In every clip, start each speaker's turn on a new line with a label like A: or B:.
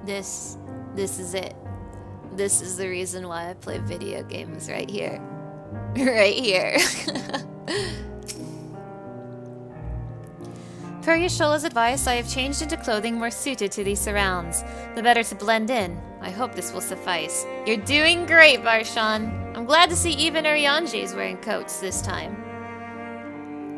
A: This is it. This is the reason why I play video games right here. Right here. Per Yasholla's advice, I have changed into clothing more suited to these surrounds, the better to blend in. I hope this will suffice. You're doing great, Varshan. I'm glad to see even Urianger is wearing coats this time.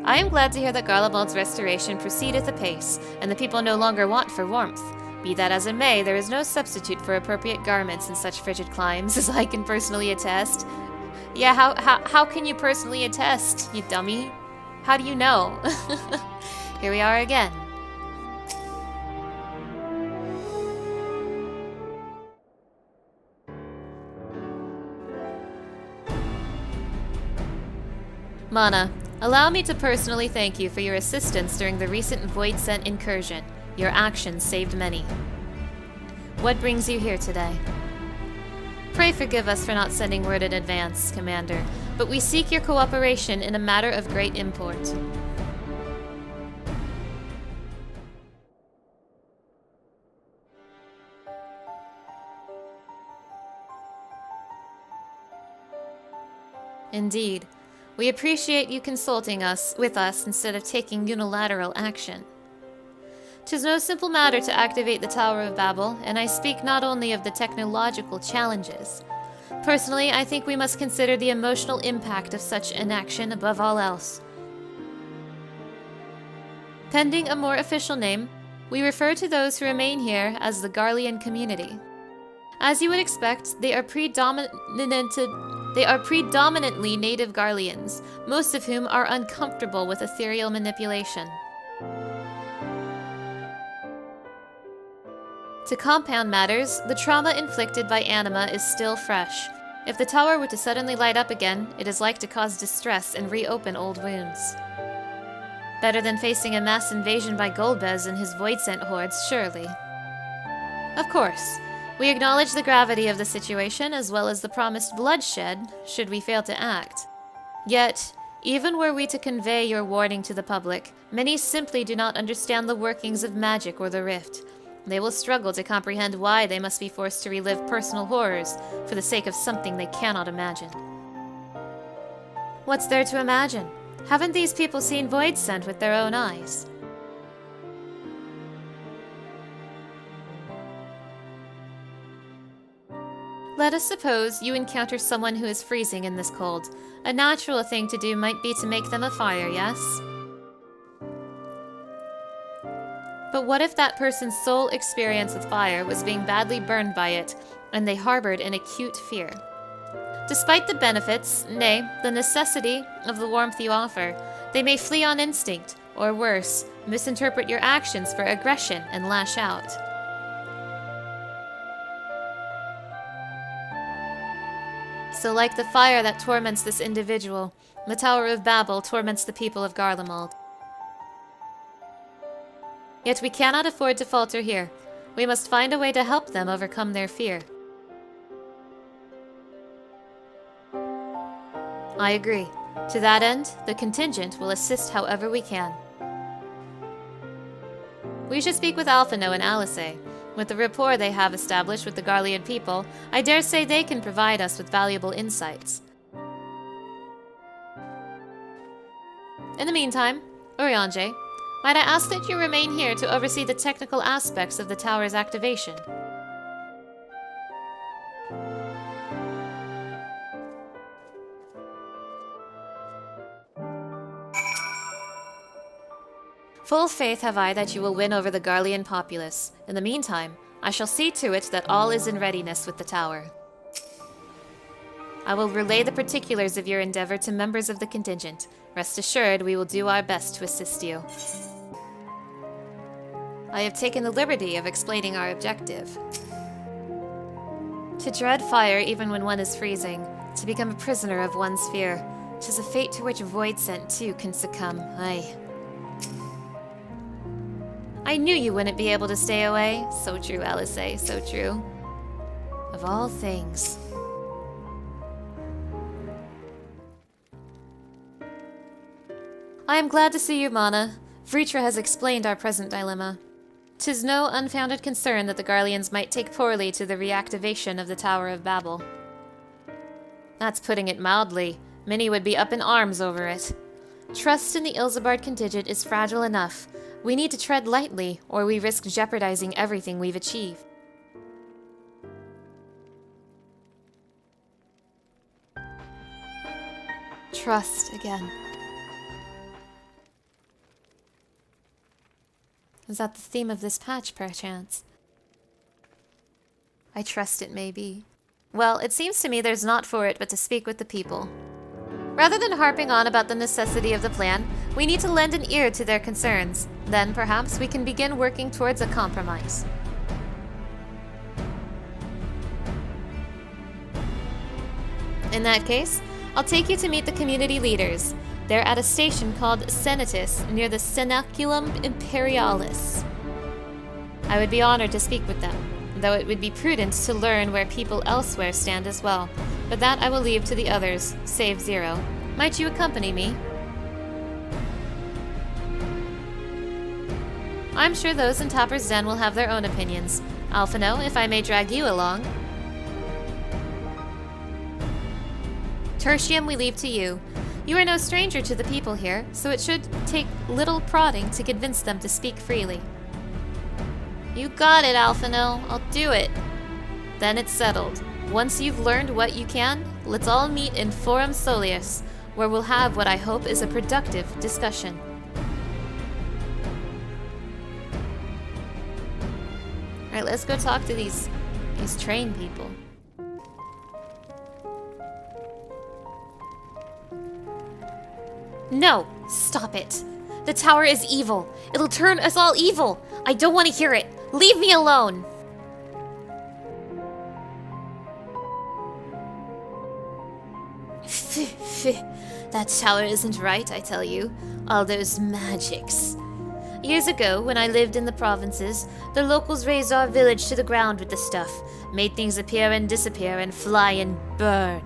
A: I am glad to hear that Garlemald's restoration proceedeth apace, and the people no longer want for warmth. Be that as it may, there is no substitute for appropriate garments in such frigid climes, as I can personally attest. Yeah, how can you personally attest, you dummy? How do you know? Here we are again. Mana, allow me to personally thank you for your assistance during the recent Voidsent incursion. Your actions saved many. What brings you here today? Pray forgive us for not sending word in advance, Commander, but we seek your cooperation in a matter of great import. Indeed. We appreciate you consulting with us instead of taking unilateral action. 'Tis no simple matter to activate the Tower of Babel, and I speak not only of the technological challenges. Personally, I think we must consider the emotional impact of such an action above all else. Pending a more official name, we refer to those who remain here as the Garlean community. As you would expect, they are predominantly native Garleans, most of whom are uncomfortable with ethereal manipulation. To compound matters, the trauma inflicted by anima is still fresh. If the tower were to suddenly light up again, it is like to cause distress and reopen old wounds. Better than facing a mass invasion by Golbez and his Voidsent hordes, surely. Of course, we acknowledge the gravity of the situation as well as the promised bloodshed should we fail to act. Yet, even were we to convey your warning to the public, many simply do not understand the workings of magic or the rift. They will struggle to comprehend why they must be forced to relive personal horrors for the sake of something they cannot imagine. What's there to imagine? Haven't these people seen Voidsent with their own eyes? Let us suppose you encounter someone who is freezing in this cold. A natural thing to do might be to make them a fire, yes? But what if that person's sole experience with fire was being badly burned by it, and they harbored an acute fear? Despite the benefits, nay, the necessity of the warmth you offer, they may flee on instinct, or worse, misinterpret your actions for aggression and lash out. So like the fire that torments this individual, the Tower of Babel torments the people of Garlemald. Yet we cannot afford to falter here. We must find a way to help them overcome their fear. I agree. To that end, the contingent will assist however we can. We should speak with Alphino and Alice. With the rapport they have established with the Garlean people, I dare say they can provide us with valuable insights. In the meantime, Urianger, might I ask that you remain here to oversee the technical aspects of the tower's activation? Full faith have I that you will win over the Garlean populace. In the meantime, I shall see to it that all is in readiness with the tower. I will relay the particulars of your endeavor to members of the contingent. Rest assured, we will do our best to assist you. I have taken the liberty of explaining our objective. To dread fire even when one is freezing, to become a prisoner of one's fear, 'tis a fate to which Voidsent too can succumb, aye. I knew you wouldn't be able to stay away. So true, Alice, so true. Of all things. I am glad to see you, Mana. Vritra has explained our present dilemma. 'Tis no unfounded concern that the Garleans might take poorly to the reactivation of the Tower of Babel. That's putting it mildly. Many would be up in arms over it. Trust in the Ilsabard Contingent is fragile enough. We need to tread lightly, or we risk jeopardizing everything we've achieved. Trust again. Is that the theme of this patch, perchance? I trust it may be. Well, it seems to me there's naught for it but to speak with the people. Rather than harping on about the necessity of the plan, we need to lend an ear to their concerns. Then, perhaps, we can begin working towards a compromise. In that case, I'll take you to meet the community leaders. They're at a station called Senatus, near the Cenaculum Imperialis. I would be honored to speak with them, though it would be prudent to learn where people elsewhere stand as well. But that I will leave to the others, save Zero. Might you accompany me? I'm sure those in Tapper's Den will have their own opinions. Alphino, if I may drag you along. Tertium, we leave to you. You are no stranger to the people here, so it should take little prodding to convince them to speak freely. You got it, Alphino. I'll do it. Then it's settled. Once you've learned what you can, let's all meet in Forum Solius, where we'll have what I hope is a productive discussion. Alright, let's go talk to these train people. No! Stop it! The tower is evil! It'll turn us all evil! I don't want to hear it! Leave me alone! That tower isn't right, I tell you. All those magics. Years ago, when I lived in the provinces, the locals razed our village to the ground with the stuff, made things appear and disappear and fly and burn.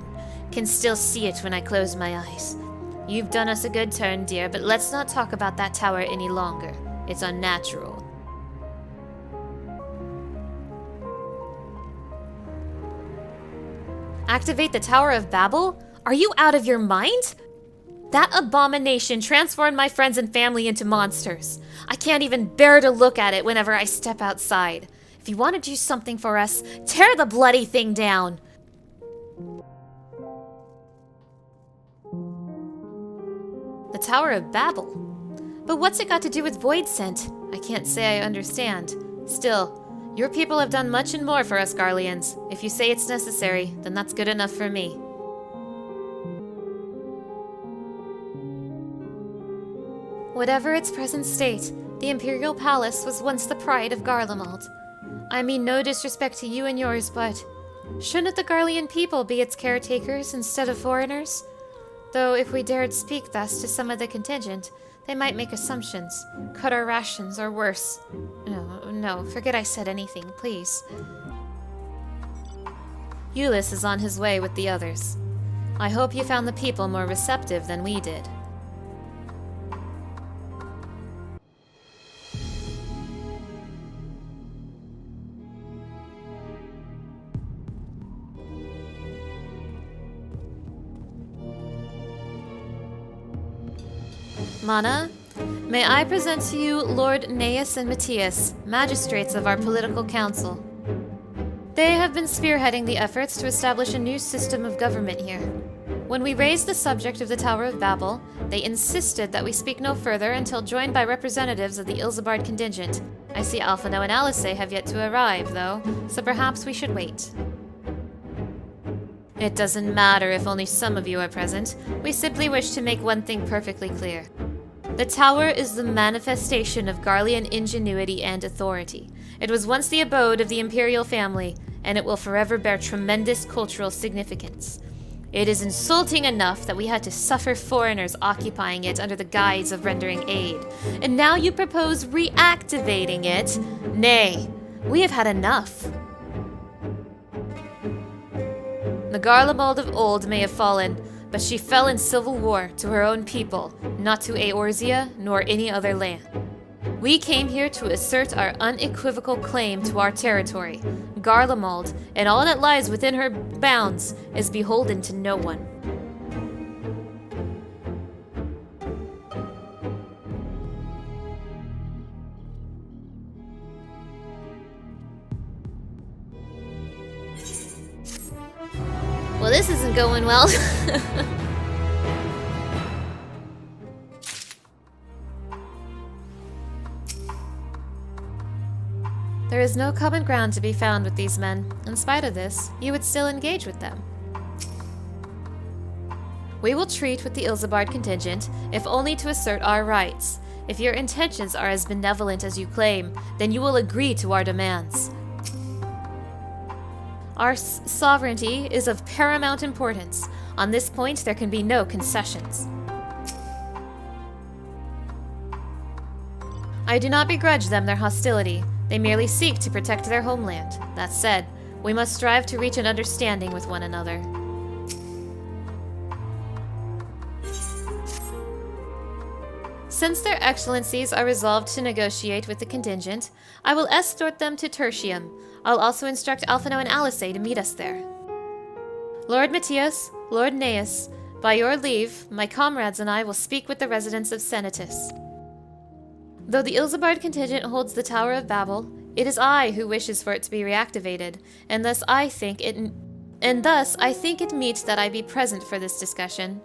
A: Can still see it when I close my eyes. You've done us a good turn, dear, but let's not talk about that tower any longer. It's unnatural. Activate the Tower of Babel? Are you out of your mind? That abomination transformed my friends and family into monsters. I can't even bear to look at it whenever I step outside. If you want to do something for us, tear the bloody thing down. The Tower of Babel? But what's it got to do with Void Scent? I can't say I understand. Still, your people have done much and more for us Garleans. If you say it's necessary, then that's good enough for me. Whatever its present state, the Imperial Palace was once the pride of Garlemald. I mean no disrespect to you and yours, but shouldn't the Garlean people be its caretakers instead of foreigners? Though if we dared speak thus to some of the contingent, they might make assumptions, cut our rations, or worse. No, forget I said anything, please. Eulis is on his way with the others. I hope you found the people more receptive than we did. Mana, may I present to you Lord Gnaeus and Mettius, magistrates of our political council. They have been spearheading the efforts to establish a new system of government here. When we raised the subject of the Tower of Babel, they insisted that we speak no further until joined by representatives of the Ilsabard Contingent. I see Alphino and Alice have yet to arrive, though, so perhaps we should wait. It doesn't matter if only some of you are present. We simply wish to make one thing perfectly clear. The tower is the manifestation of Garlean ingenuity and authority. It was once the abode of the imperial family, and it will forever bear tremendous cultural significance. It is insulting enough that we had to suffer foreigners occupying it under the guise of rendering aid, and now you propose reactivating it? Nay, we have had enough. The Garlemald of old may have fallen, but she fell in civil war to her own people, not to Eorzea nor any other land. We came here to assert our unequivocal claim to our territory. Garlemald, and all that lies within her bounds, is beholden to no one. Well, this isn't going well. There is no common ground to be found with these men. In spite of this, you would still engage with them. We will treat with the Ilsabard Contingent, if only to assert our rights. If your intentions are as benevolent as you claim, then you will agree to our demands. Our sovereignty is of paramount importance. On this point, there can be no concessions. I do not begrudge them their hostility. They merely seek to protect their homeland. That said, we must strive to reach an understanding with one another. Since their excellencies are resolved to negotiate with the contingent, I will escort them to Tertium. I'll also instruct Alphino and Alice to meet us there. Lord Mettius, Lord Neus, by your leave, my comrades and I will speak with the residents of Senatus. Though the Ilsabard contingent holds the Tower of Babel, it is I who wishes for it to be reactivated, and thus I think it meet that I be present for this discussion.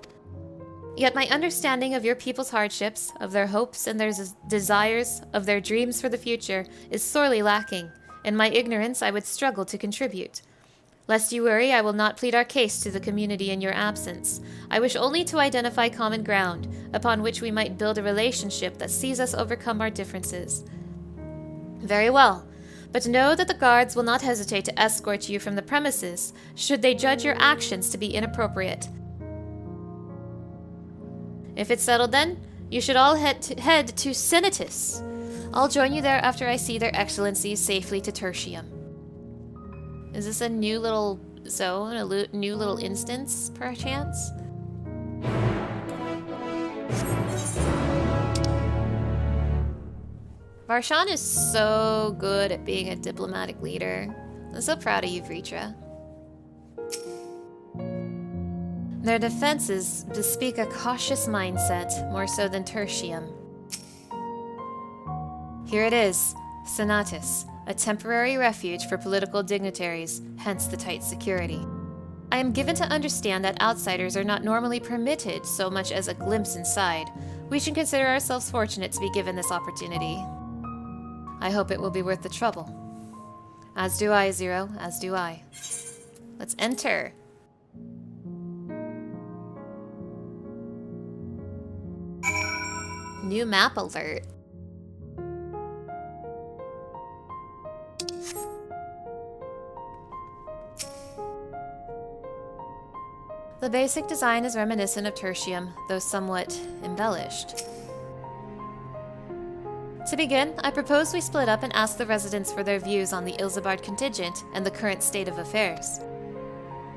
A: Yet my understanding of your people's hardships, of their hopes and their desires, of their dreams for the future, is sorely lacking. In my ignorance, I would struggle to contribute. Lest you worry, I will not plead our case to the community in your absence. I wish only to identify common ground, upon which we might build a relationship that sees us overcome our differences. Very well, but know that the guards will not hesitate to escort you from the premises, should they judge your actions to be inappropriate. If it's settled then, you should all head to Senatus. I'll join you there after I see their excellencies safely to Tertium. Is this a new little zone, a new little instance, perchance? Varshan is so good at being a diplomatic leader. I'm so proud of you, Vritra. Their defenses bespeak a cautious mindset, more so than Tertium. Here it is, Senatus, a temporary refuge for political dignitaries, hence the tight security. I am given to understand that outsiders are not normally permitted so much as a glimpse inside. We should consider ourselves fortunate to be given this opportunity. I hope it will be worth the trouble. As do I, Zero, as do I. Let's enter. New map alert. The basic design is reminiscent of Tertium, though somewhat embellished. To begin, I propose we split up and ask the residents for their views on the Ilsabard contingent and the current state of affairs.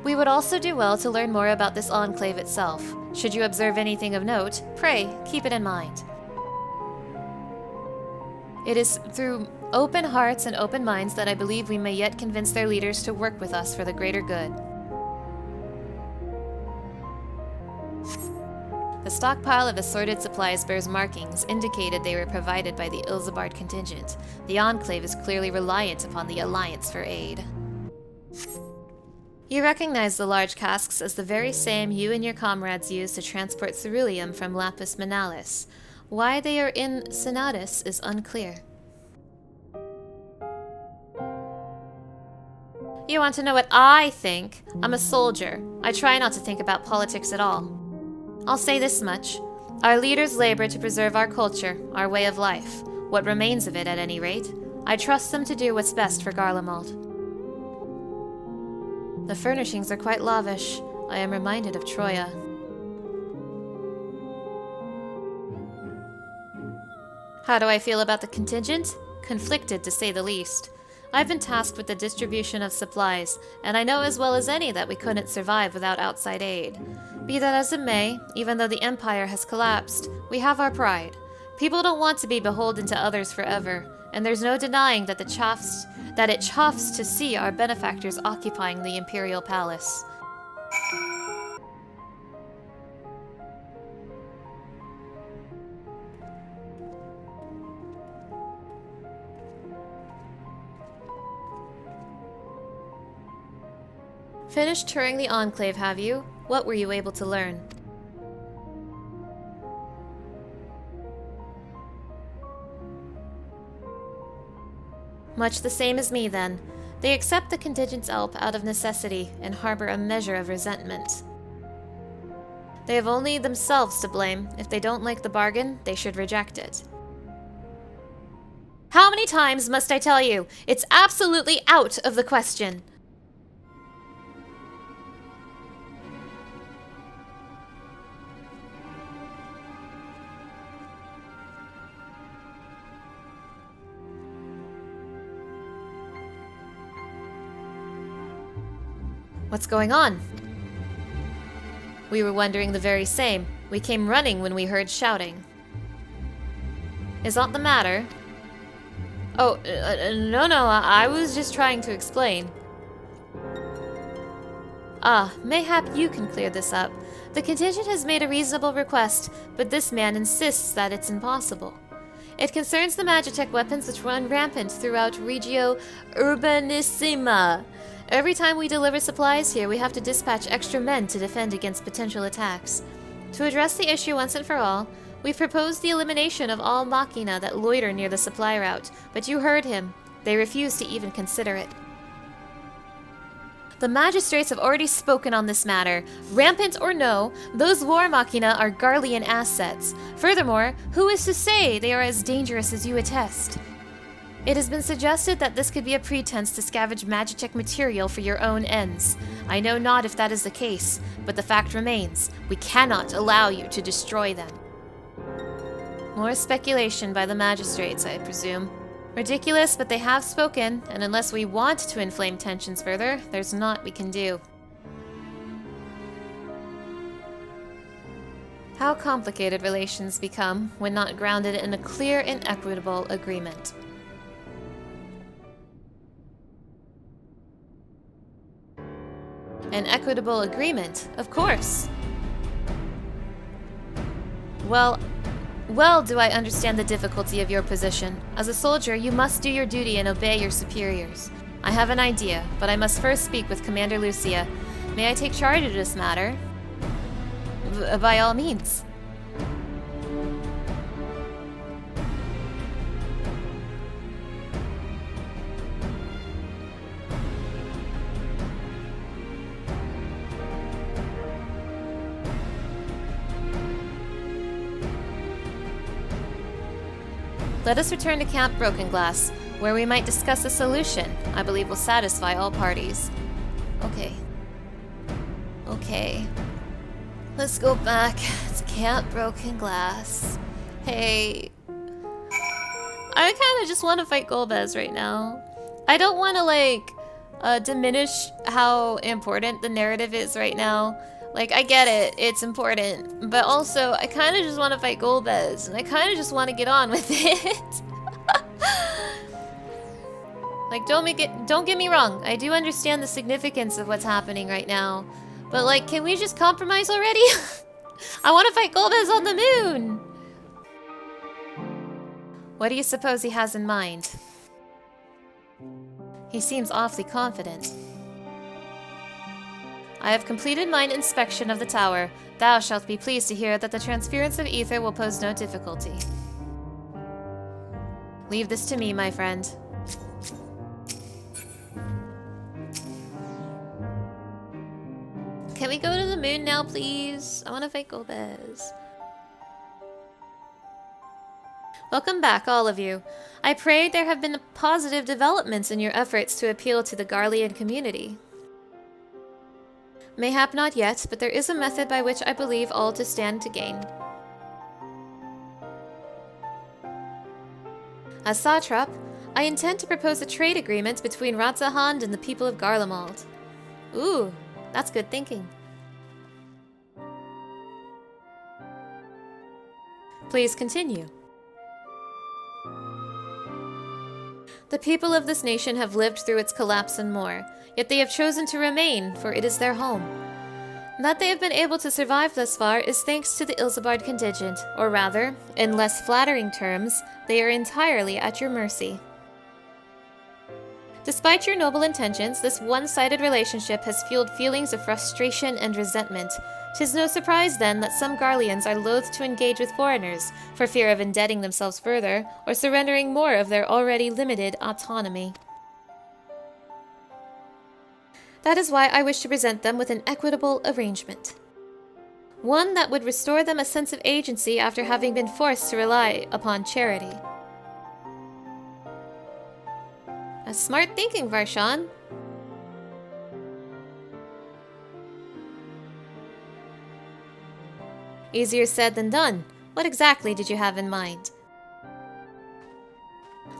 A: We would also do well to learn more about this enclave itself. Should you observe anything of note, pray, keep it in mind. It is through open hearts and open minds that I believe we may yet convince their leaders to work with us for the greater good. The stockpile of assorted supplies bears markings indicated they were provided by the Ilsabard contingent. The Enclave is clearly reliant upon the Alliance for aid. You recognize the large casks as the very same you and your comrades used to transport ceruleum from Lapis Manalis. Why they are in Senatus is unclear. You want to know what I think? I'm a soldier. I try not to think about politics at all. I'll say this much. Our leaders labor to preserve our culture, our way of life. What remains of it, at any rate. I trust them to do what's best for Garlemald. The furnishings are quite lavish. I am reminded of Troya. How do I feel about the contingent? Conflicted, to say the least. I've been tasked with the distribution of supplies, and I know as well as any that we couldn't survive without outside aid. Be that as it may, even though the Empire has collapsed, we have our pride. People don't want to be beholden to others forever, and there's no denying that it chafes to see our benefactors occupying the Imperial Palace. Finished touring the Enclave, have you? What were you able to learn? Much the same as me, then. They accept the Contingent's help out of necessity and harbor a measure of resentment. They have only themselves to blame. If they don't like the bargain, they should reject it. How many times must I tell you? It's absolutely out of the question. What's going on? We were wondering the very same. We came running when we heard shouting. Is aught the matter? Oh, no, I was just trying to explain. Ah, mayhap you can clear this up. The Contingent has made a reasonable request, but this man insists that it's impossible. It concerns the Magitech weapons which run rampant throughout Regio Urbanissima. Every time we deliver supplies here, we have to dispatch extra men to defend against potential attacks. To address the issue once and for all, we've proposed the elimination of all machina that loiter near the supply route, but you heard him. They refuse to even consider it. The magistrates have already spoken on this matter. Rampant or no, those war machina are Garlean assets. Furthermore, who is to say they are as dangerous as you attest? It has been suggested that this could be a pretense to scavenge Magitech material for your own ends. I know not if that is the case, but the fact remains. We cannot allow you to destroy them. More speculation by the magistrates, I presume. Ridiculous, but they have spoken, and unless we want to inflame tensions further, there's naught we can do. How complicated relations become when not grounded in a clear and equitable agreement. An equitable agreement, of course. Well do I understand the difficulty of your position. As a soldier, you must do your duty and obey your superiors. I have an idea, but I must first speak with Commander Lucia. May I take charge of this matter? By all means. Let us return to Camp Broken Glass, where we might discuss a solution I believe will satisfy all parties. Okay. Let's go back to Camp Broken Glass. Hey. I kinda just want to fight Golbez right now. I don't want to, diminish how important the narrative is right now. Like, I get it, it's important, but also, I kind of just want to fight Golbez, and I kind of just want to get on with it. Like, don't get me wrong, I do understand the significance of what's happening right now, but like, can we just compromise already? I want to fight Golbez on the moon! What do you suppose he has in mind? He seems awfully confident. I have completed mine inspection of the tower. Thou shalt be pleased to hear that the transference of ether will pose no difficulty. Leave this to me, my friend. Can we go to the moon now, please? I want to fight Golbez. Welcome back, all of you. I pray there have been positive developments in your efforts to appeal to the Garlean community. Mayhap not yet, but there is a method by which I believe all to stand to gain. As Satrap, I intend to propose a trade agreement between Ratzahand and the people of Garlemald. Ooh, that's good thinking. Please continue. The people of this nation have lived through its collapse and more, yet they have chosen to remain, for it is their home. That they have been able to survive thus far is thanks to the Ilsabard Contingent, or rather, in less flattering terms, they are entirely at your mercy. Despite your noble intentions, this one-sided relationship has fueled feelings of frustration and resentment. 'Tis no surprise, then, that some Garleans are loath to engage with foreigners, for fear of indebting themselves further, or surrendering more of their already limited autonomy. That is why I wish to present them with an equitable arrangement. One that would restore them a sense of agency after having been forced to rely upon charity. A smart thinking, Varshan. Easier said than done. What exactly did you have in mind?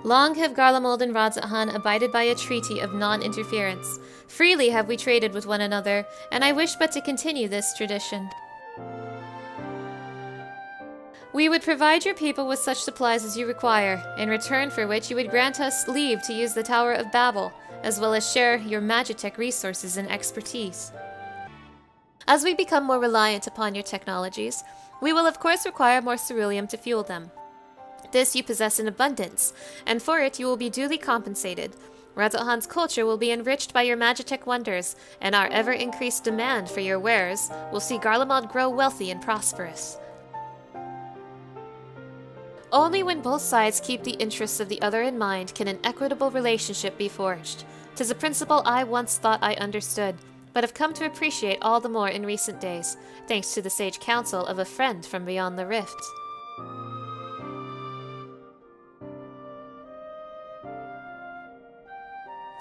A: Long have Garlemald and Radzat abided by a treaty of non-interference. Freely have we traded with one another, and I wish but to continue this tradition. We would provide your people with such supplies as you require, in return for which you would grant us leave to use the Tower of Babel, as well as share your Magitech resources and expertise. As we become more reliant upon your technologies, we will of course require more ceruleum to fuel them. This you possess in abundance, and for it you will be duly compensated. Radzat culture will be enriched by your Magitech wonders, and our ever-increased demand for your wares will see Garlemald grow wealthy and prosperous. Only when both sides keep the interests of the other in mind can an equitable relationship be forged. 'Tis a principle I once thought I understood, but have come to appreciate all the more in recent days, thanks to the sage counsel of a friend from beyond the rift.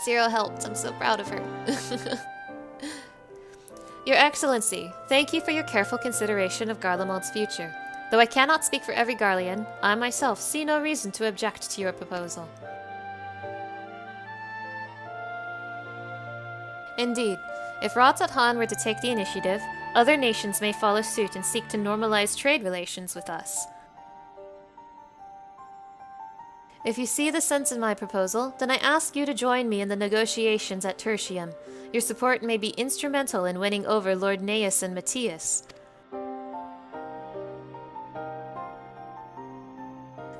A: Zero helped. I'm so proud of her. Your Excellency, thank you for your careful consideration of Garlemald's future. Though I cannot speak for every Garlean, I myself see no reason to object to your proposal. Indeed, if Radzat were to take the initiative, other nations may follow suit and seek to normalize trade relations with us. If you see the sense in my proposal, then I ask you to join me in the negotiations at Tertium. Your support may be instrumental in winning over Lord Neus and Mettius.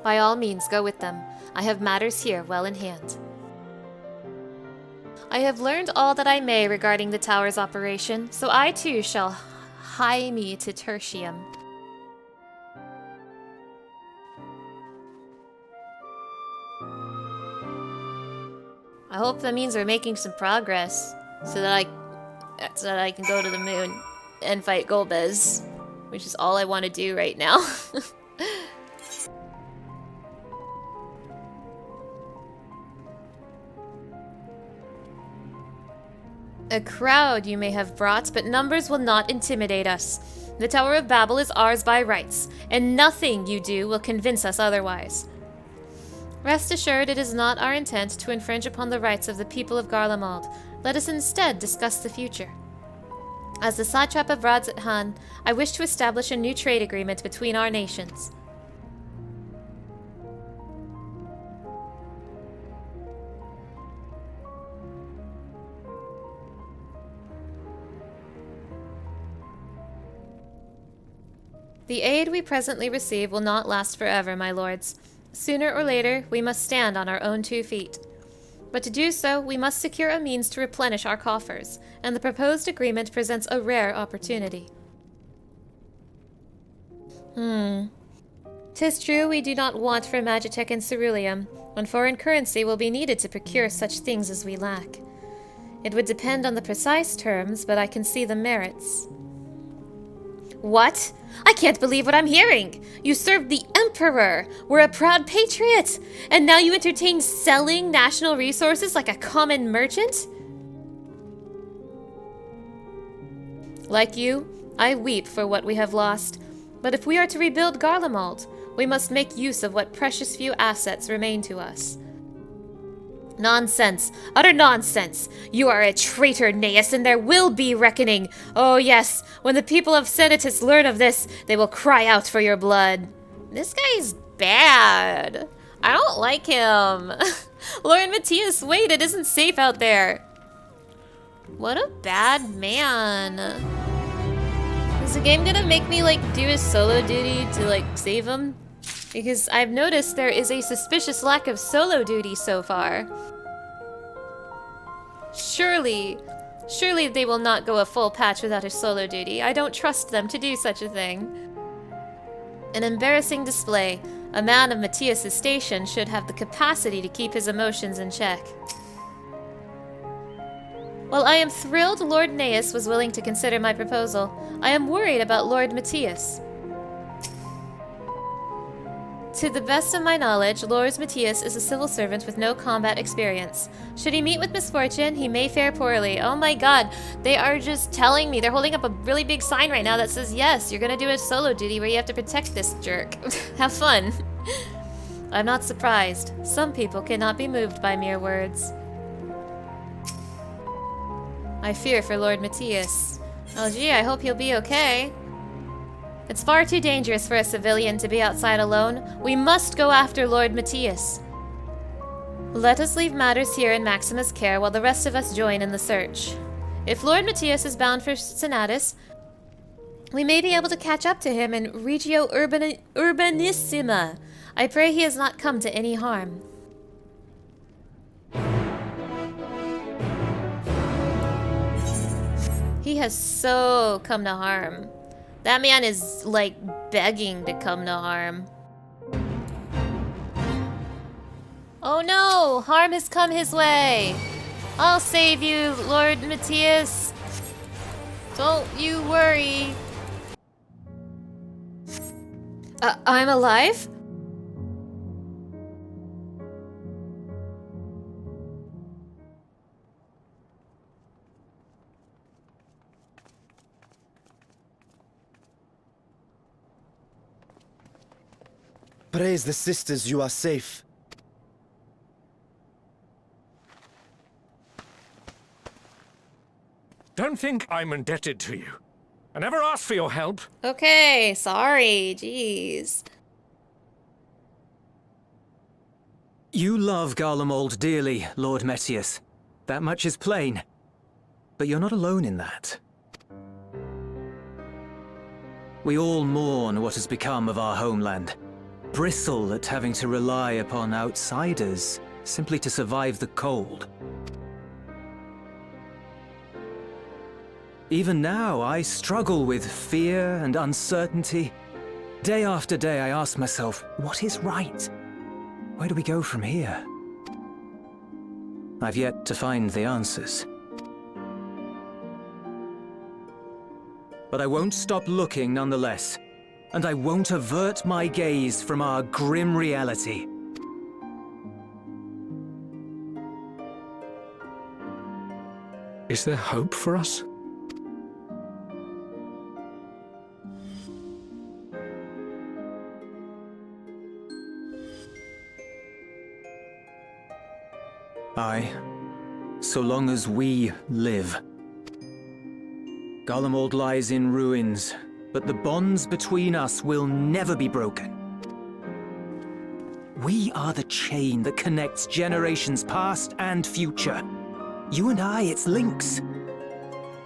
A: By all means, go with them. I have matters here well in hand. I have learned all that I may regarding the tower's operation, so I too shall hie me to Tertium. I hope that means we're making some progress, so that I can go to the moon and fight Golbez, which is all I want to do right now. A crowd you may have brought, but numbers will not intimidate us. The Tower of Babel is ours by rights, and nothing you do will convince us otherwise. Rest assured, it is not our intent to infringe upon the rights of the people of Garlemald. Let us instead discuss the future. As the satrap of Radzat, I wish to establish a new trade agreement between our nations. The aid we presently receive will not last forever, my lords. Sooner or later, we must stand on our own 2 feet. But to do so, we must secure a means to replenish our coffers, and the proposed agreement presents a rare opportunity. 'Tis true we do not want for Magitech and ceruleum, when foreign currency will be needed to procure such things as we lack. It would depend on the precise terms, but I can see the merits. What? I can't believe what I'm hearing! You served the Emperor, were a proud patriot, and now you entertain selling national resources like a common merchant? Like you, I weep for what we have lost, but if we are to rebuild Garlemald, we must make use of what precious few assets remain to us. Nonsense! Utter nonsense! You are a traitor, Neus, and there will be reckoning! Oh yes, when the people of Senatus learn of this, they will cry out for your blood. This guy's bad. I don't like him. Lord Mettius, wait, it isn't safe out there. What a bad man. Is the game gonna make me, like, do his solo duty to, like, save him? Because I've noticed there is a suspicious lack of solo duty so far. Surely they will not go a full patch without a solo duty. I don't trust them to do such a thing. An embarrassing display. A man of Mettius' station should have the capacity to keep his emotions in check. While I am thrilled Lord Neus was willing to consider my proposal, I am worried about Lord Mettius. To the best of my knowledge, Lord Mettius is a civil servant with no combat experience. Should he meet with misfortune, he may fare poorly. Oh my god, they are just telling me. They're holding up a really big sign right now that says, yes, you're gonna do a solo duty where you have to protect this jerk. Have fun. I'm not surprised. Some people cannot be moved by mere words. I fear for Lord Mettius. Oh gee, I hope he'll be okay. It's far too dangerous for a civilian to be outside alone. We must go after Lord Mettius. Let us leave matters here in Maximus' care while the rest of us join in the search. If Lord Mettius is bound for Senatus, we may be able to catch up to him in Regio Urbanissima. I pray he has not come to any harm. He has so come to harm. That man is, like, begging to come to harm. Oh no! Harm has come his way! I'll save you, Lord Mettius! Don't you worry. I'm alive?
B: Praise the sisters, you are safe.
C: Don't think I'm indebted to you. I never asked for your help.
A: Okay, sorry, jeez.
D: You love Garlemald dearly, Lord Mettius. That much is plain. But you're not alone in that. We all mourn what has become of our homeland. Bristle at having to rely upon outsiders simply to survive the cold. Even now, I struggle with fear and uncertainty. Day after day, I ask myself, what is right? Where do we go from here? I've yet to find the answers. But I won't stop looking nonetheless. And I won't avert my gaze from our grim reality.
C: Is there hope for us?
D: Aye, so long as we live. Garlemald lies in ruins, but the bonds between us will never be broken. We are the chain that connects generations past and future. You and I, it's links.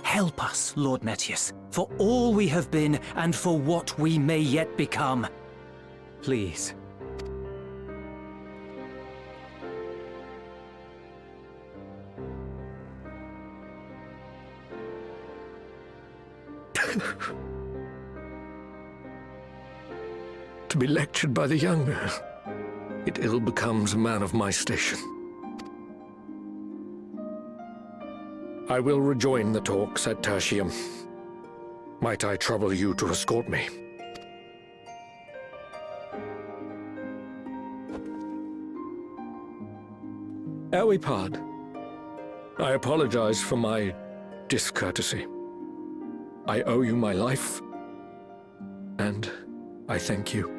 D: Help us, Lord Mettius, for all we have been and for what we may yet become. Please.
C: To be lectured by the younger, it ill becomes a man of my station. I will rejoin the talks at Tertium. Might I trouble you to escort me? Ere we part, I apologize for my discourtesy. I owe you my life, and I thank you.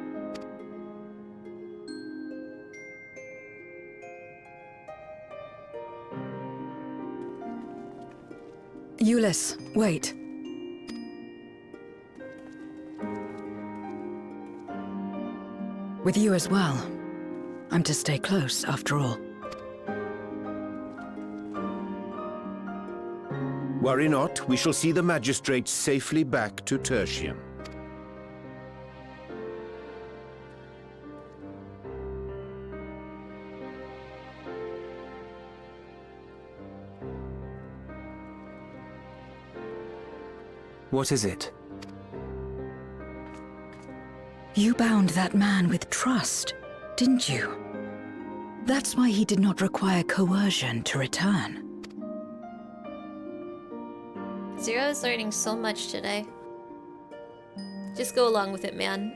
E: Ulyss, wait. With you as well. I'm to stay close, after all.
F: Worry not, we shall see the magistrate safely back to Tertium.
D: What is it?
E: You bound that man with trust, didn't you? That's why he did not require coercion to return.
A: Zero is learning so much today. Just go along with it, man.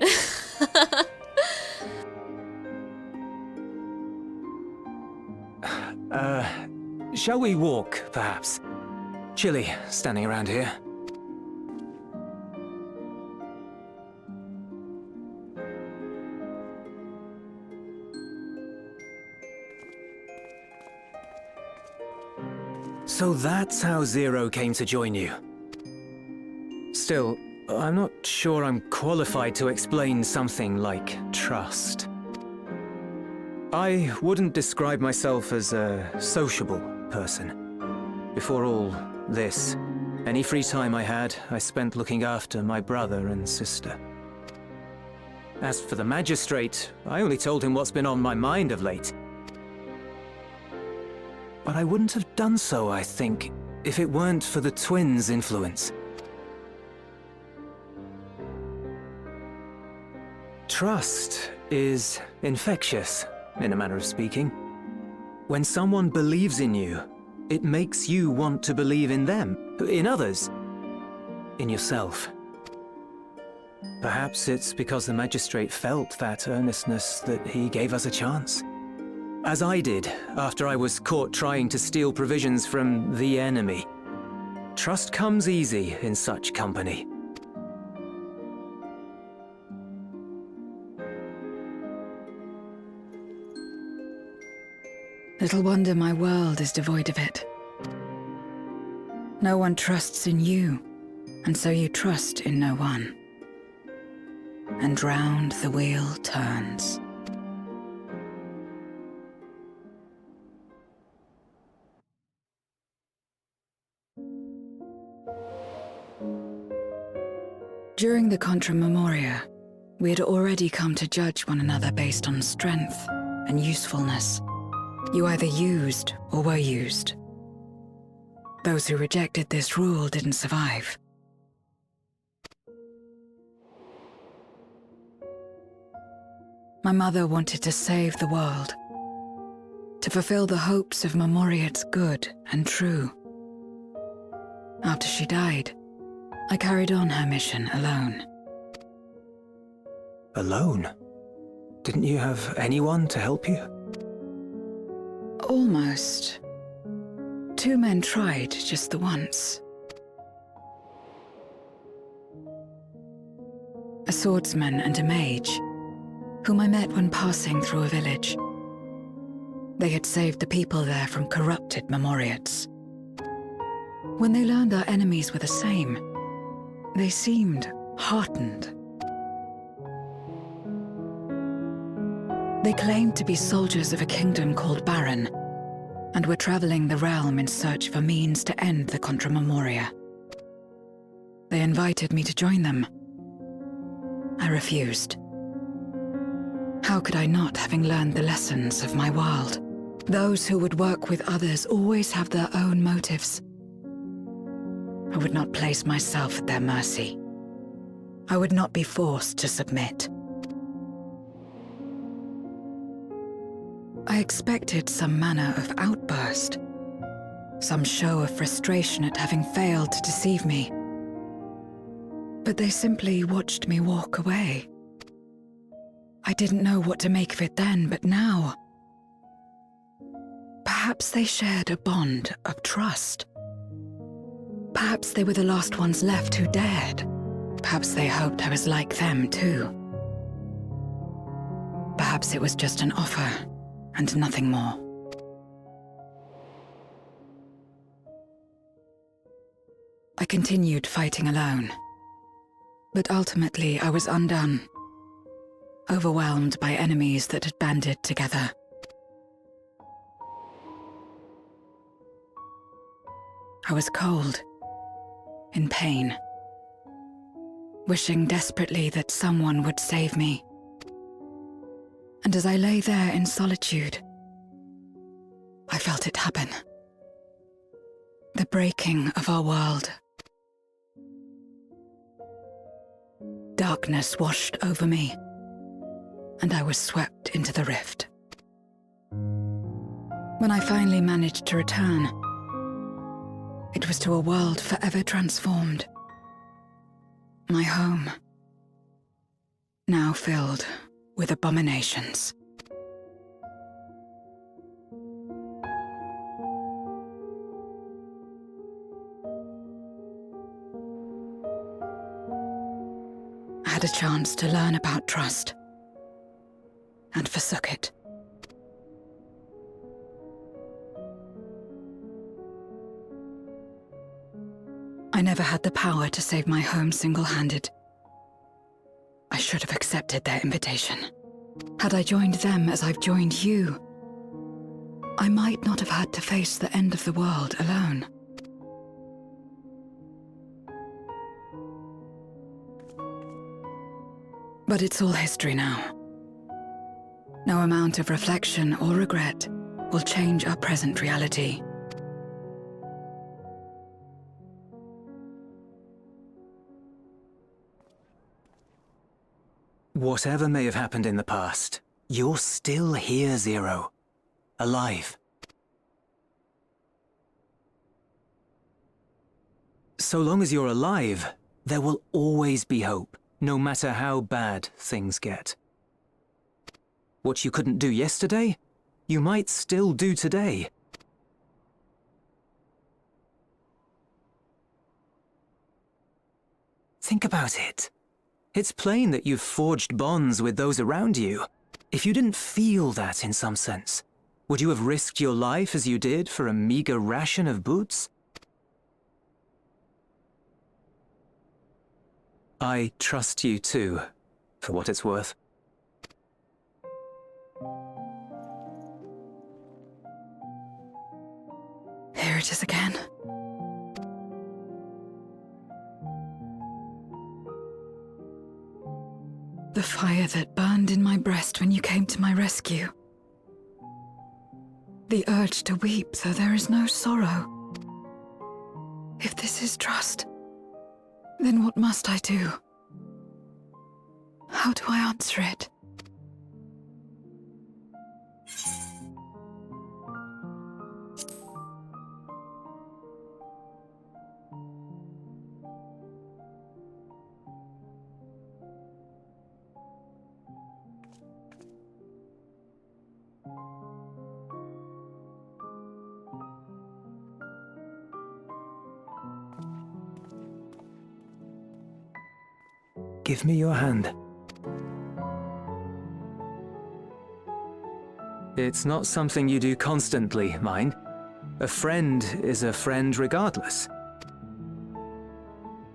D: Shall we walk, perhaps? Chilly, standing around here. So that's how Zero came to join you. Still, I'm not sure I'm qualified to explain something like trust. I wouldn't describe myself as a sociable person. Before all this, any free time I had, I spent looking after my brother and sister. As for the magistrate, I only told him what's been on my mind of late. But I wouldn't have done so, I think, if it weren't for the twins' influence. Trust is infectious, in a manner of speaking. When someone believes in you, it makes you want to believe in them, in others, in yourself. Perhaps it's because the magistrate felt that earnestness that he gave us a chance. As I did, after I was caught trying to steal provisions from the enemy. Trust comes easy in such company.
E: Little wonder my world is devoid of it. No one trusts in you, and so you trust in no one. And round the wheel turns. During the Contra Memoria, we had already come to judge one another based on strength and usefulness. You either used or were used. Those who rejected this rule didn't survive. My mother wanted to save the world, to fulfill the hopes of Memoria's good and true. After she died, I carried on her mission alone.
D: Alone? Didn't you have anyone to help you?
E: Almost. 2 men tried just the once. A swordsman and a mage, whom I met when passing through a village. They had saved the people there from corrupted Memoriates. When they learned our enemies were the same, they seemed heartened. They claimed to be soldiers of a kingdom called Baron, and were traveling the realm in search of a means to end the Contra Memoria. They invited me to join them. I refused. How could I not, having learned the lessons of my world? Those who would work with others always have their own motives. I would not place myself at their mercy. I would not be forced to submit. I expected some manner of outburst, some show of frustration at having failed to deceive me. But they simply watched me walk away. I didn't know what to make of it then, but now... Perhaps they shared a bond of trust. Perhaps they were the last ones left who dared. Perhaps they hoped I was like them too. Perhaps it was just an offer, and nothing more. I continued fighting alone. But ultimately I was undone. Overwhelmed by enemies that had banded together. I was cold, in pain, wishing desperately that someone would save me. And as I lay there in solitude, I felt it happen. The breaking of our world. Darkness washed over me, and I was swept into the rift. When I finally managed to return, it was to a world forever transformed. My home, now filled with abominations. I had a chance to learn about trust, and forsook it. I never had the power to save my home single-handed. I should have accepted their invitation. Had I joined them as I've joined you, I might not have had to face the end of the world alone. But it's all history now. No amount of reflection or regret will change our present reality.
D: Whatever may have happened in the past, you're still here, Zero. Alive. So long as you're alive, there will always be hope, no matter how bad things get. What you couldn't do yesterday, you might still do today. Think about it. It's plain that you've forged bonds with those around you. If you didn't feel that in some sense, would you have risked your life as you did for a meager ration of boots? I trust you too, for what it's worth.
E: Here it is again. The fire that burned in my breast when you came to my rescue. The urge to weep, though there is no sorrow. If this is trust, then what must I do? How do I answer it?
D: Give me your hand. It's not something you do constantly, mind. A friend is a friend regardless.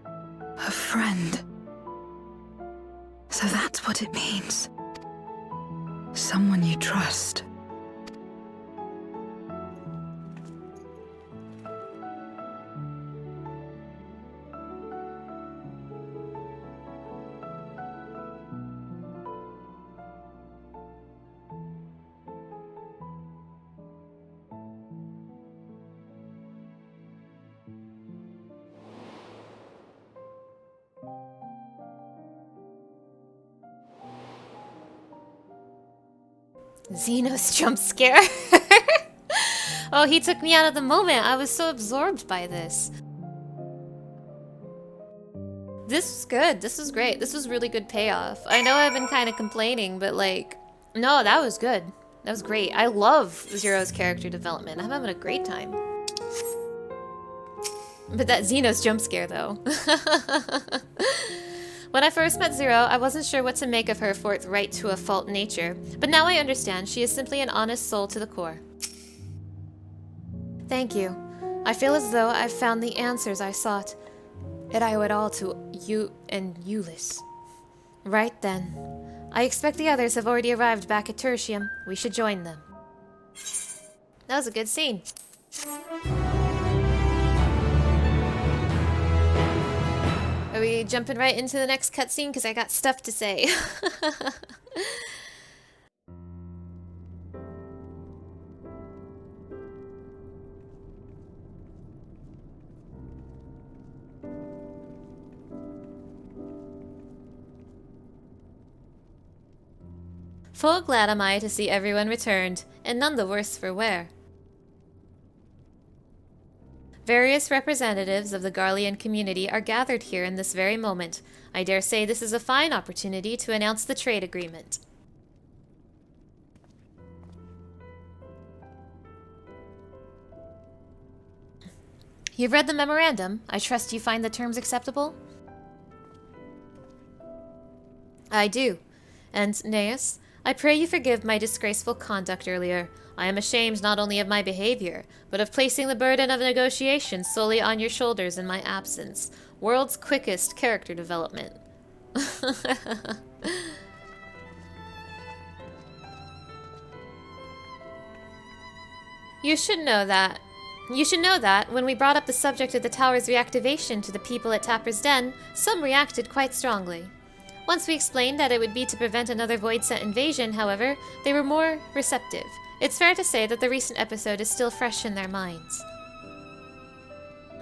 E: A friend. So that's what it means. Someone you trust.
A: Xenos jump scare. Oh, he took me out of the moment. I was so absorbed by this. This was good. This was great. This was really good payoff. I know I've been kind of complaining, but like, no, that was good. That was great. I love Zero's character development. I'm having a great time. But that Xenos jump scare, though. When I first met Zero, I wasn't sure what to make of her forthright to a fault nature, but now I understand she is simply an honest soul to the core. Thank you. I feel as though I've found the answers I sought, and I owe it all to you and Euless. Right then. I expect the others have already arrived back at Tertium. We should join them. That was a good scene. Are we jumping right into the next cutscene? Because I got stuff to say. Full glad am I to see everyone returned, and none the worse for wear. Various representatives of the Garlean community are gathered here in this very moment. I dare say this is a fine opportunity to announce the trade agreement. You've read the memorandum. I trust you find the terms acceptable? I do. And, Neus, I pray you forgive my disgraceful conduct earlier. I am ashamed not only of my behavior, but of placing the burden of negotiation solely on your shoulders in my absence. World's quickest character development. You should know that when we brought up the subject of the tower's reactivation to the people at Tapper's Den, some reacted quite strongly. Once we explained that it would be to prevent another Voidsent invasion, however, they were more receptive. It's fair to say that the recent episode is still fresh in their minds.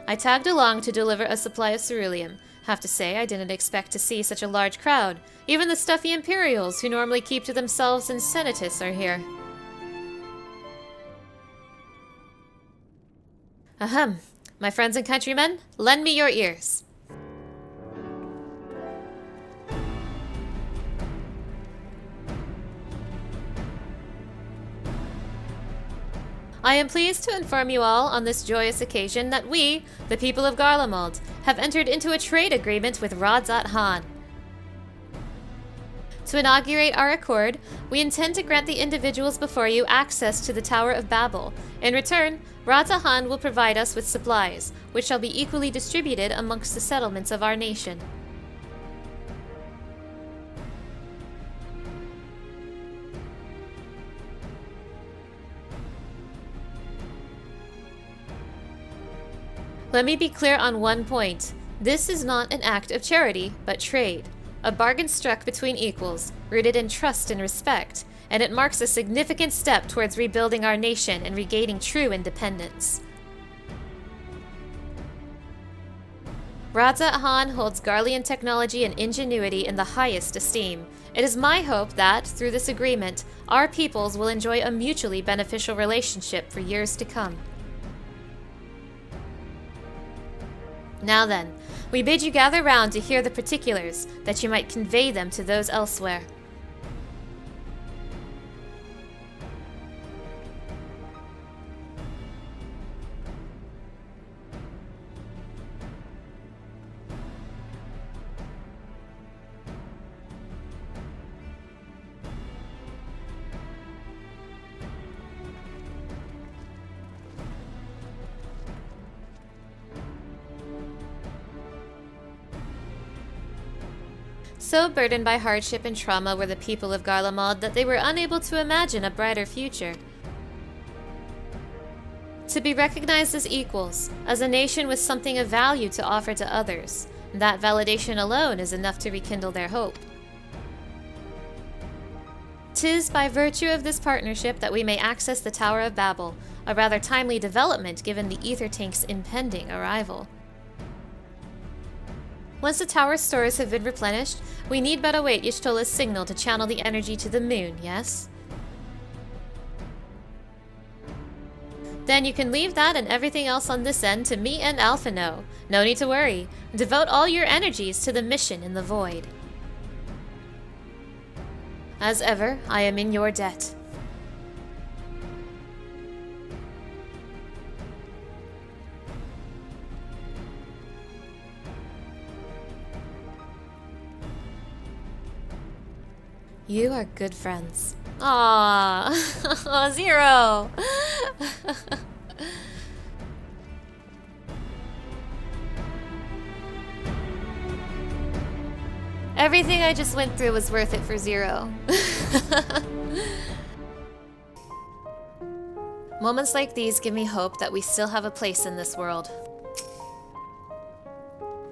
A: I tagged along to deliver a supply of ceruleum. Have to say, I didn't expect to see such a large crowd. Even the stuffy Imperials, who normally keep to themselves in Senatus, are here. Ahem. My friends and countrymen, lend me your ears. I am pleased to inform you all on this joyous occasion that we, the people of Garlemald, have entered into a trade agreement with Radzat Han. To inaugurate our accord, we intend to grant the individuals before you access to the Tower of Babel. In return, Radzat Han will provide us with supplies, which shall be equally distributed amongst the settlements of our nation. Let me be clear on one point. This is not an act of charity, but trade. A bargain struck between equals, rooted in trust and respect, and it marks a significant step towards rebuilding our nation and regaining true independence. Radzat Han holds Garlean technology and ingenuity in the highest esteem. It is my hope that, through this agreement, our peoples will enjoy a mutually beneficial relationship for years to come. Now then, we bid you gather round to hear the particulars, that you might convey them to those elsewhere. So burdened by hardship and trauma were the people of Garlemald that they were unable to imagine a brighter future. To be recognized as equals, as a nation with something of value to offer to others, that validation alone is enough to rekindle their hope. 'Tis by virtue of this partnership that we may access the Tower of Babel, a rather timely development given the ether tank's impending arrival. Once the tower's stores have been replenished, we need but await Y'shtola's signal to channel the energy to the moon, yes? Then you can leave that and everything else on this end to me and Alphino. No need to worry. Devote all your energies to the mission in the void. As ever, I am in your debt. You are good friends. Aww. Zero. Everything I just went through was worth it for Zero. Moments like these give me hope that we still have a place in this world.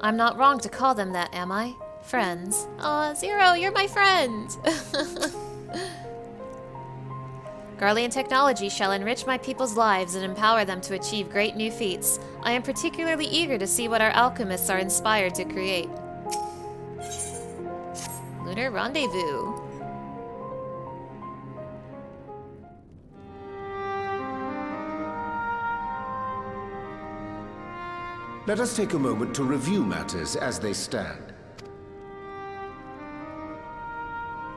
A: I'm not wrong to call them that, am I? Friends. Aw, Zero, you're my friend! Garlean technology shall enrich my people's lives and empower them to achieve great new feats. I am particularly eager to see what our alchemists are inspired to create. Lunar Rendezvous.
F: Let us take a moment to review matters as they stand.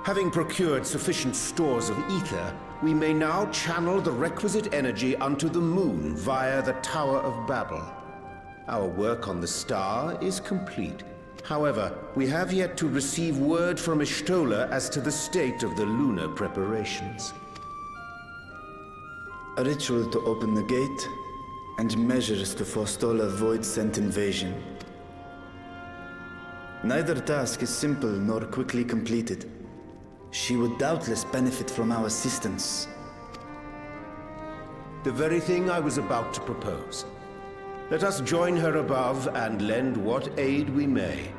F: Having procured sufficient stores of ether, we may now channel the requisite energy unto the moon via the Tower of Babel. Our work on the star is complete. However, we have yet to receive word from Y'shtola as to the state of the lunar preparations.
B: A ritual to open the gate, and measures to forestall a void-sent invasion. Neither task is simple nor quickly completed. She would doubtless benefit from our assistance.
F: The very thing I was about to propose. Let us join her above and lend what aid we may.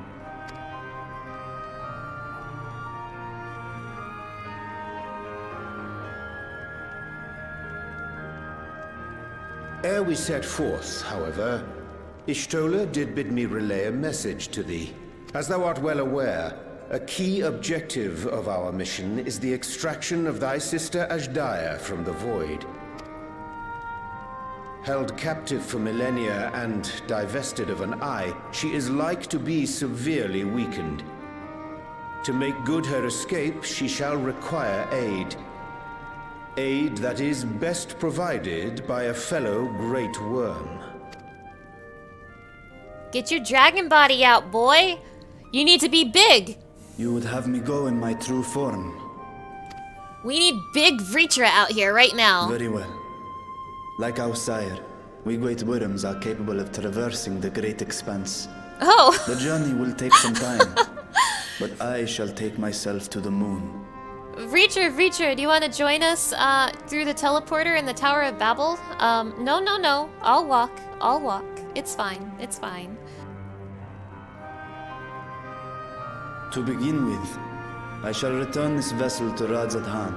F: Ere we set forth, however, Y'shtola did bid me relay a message to thee. As thou art well aware, a key objective of our mission is the extraction of thy sister Azhdaya from the Void. Held captive for millennia and divested of an eye, she is like to be severely weakened. To make good her escape, she shall require aid. Aid that is best provided by a fellow Great Worm.
A: Get your dragon body out, boy! You need to be big!
B: You would have me go in my true form.
A: We need big Vritra out here right now.
B: Very well. Like our sire, we Great Worms are capable of traversing the great expanse.
A: Oh!
B: The journey will take some time, but I shall take myself to the moon.
A: Vritra, do you want to join us through the teleporter in the Tower of Babel? No. I'll walk. It's fine.
B: To begin with, I shall return this vessel to Radzadhan,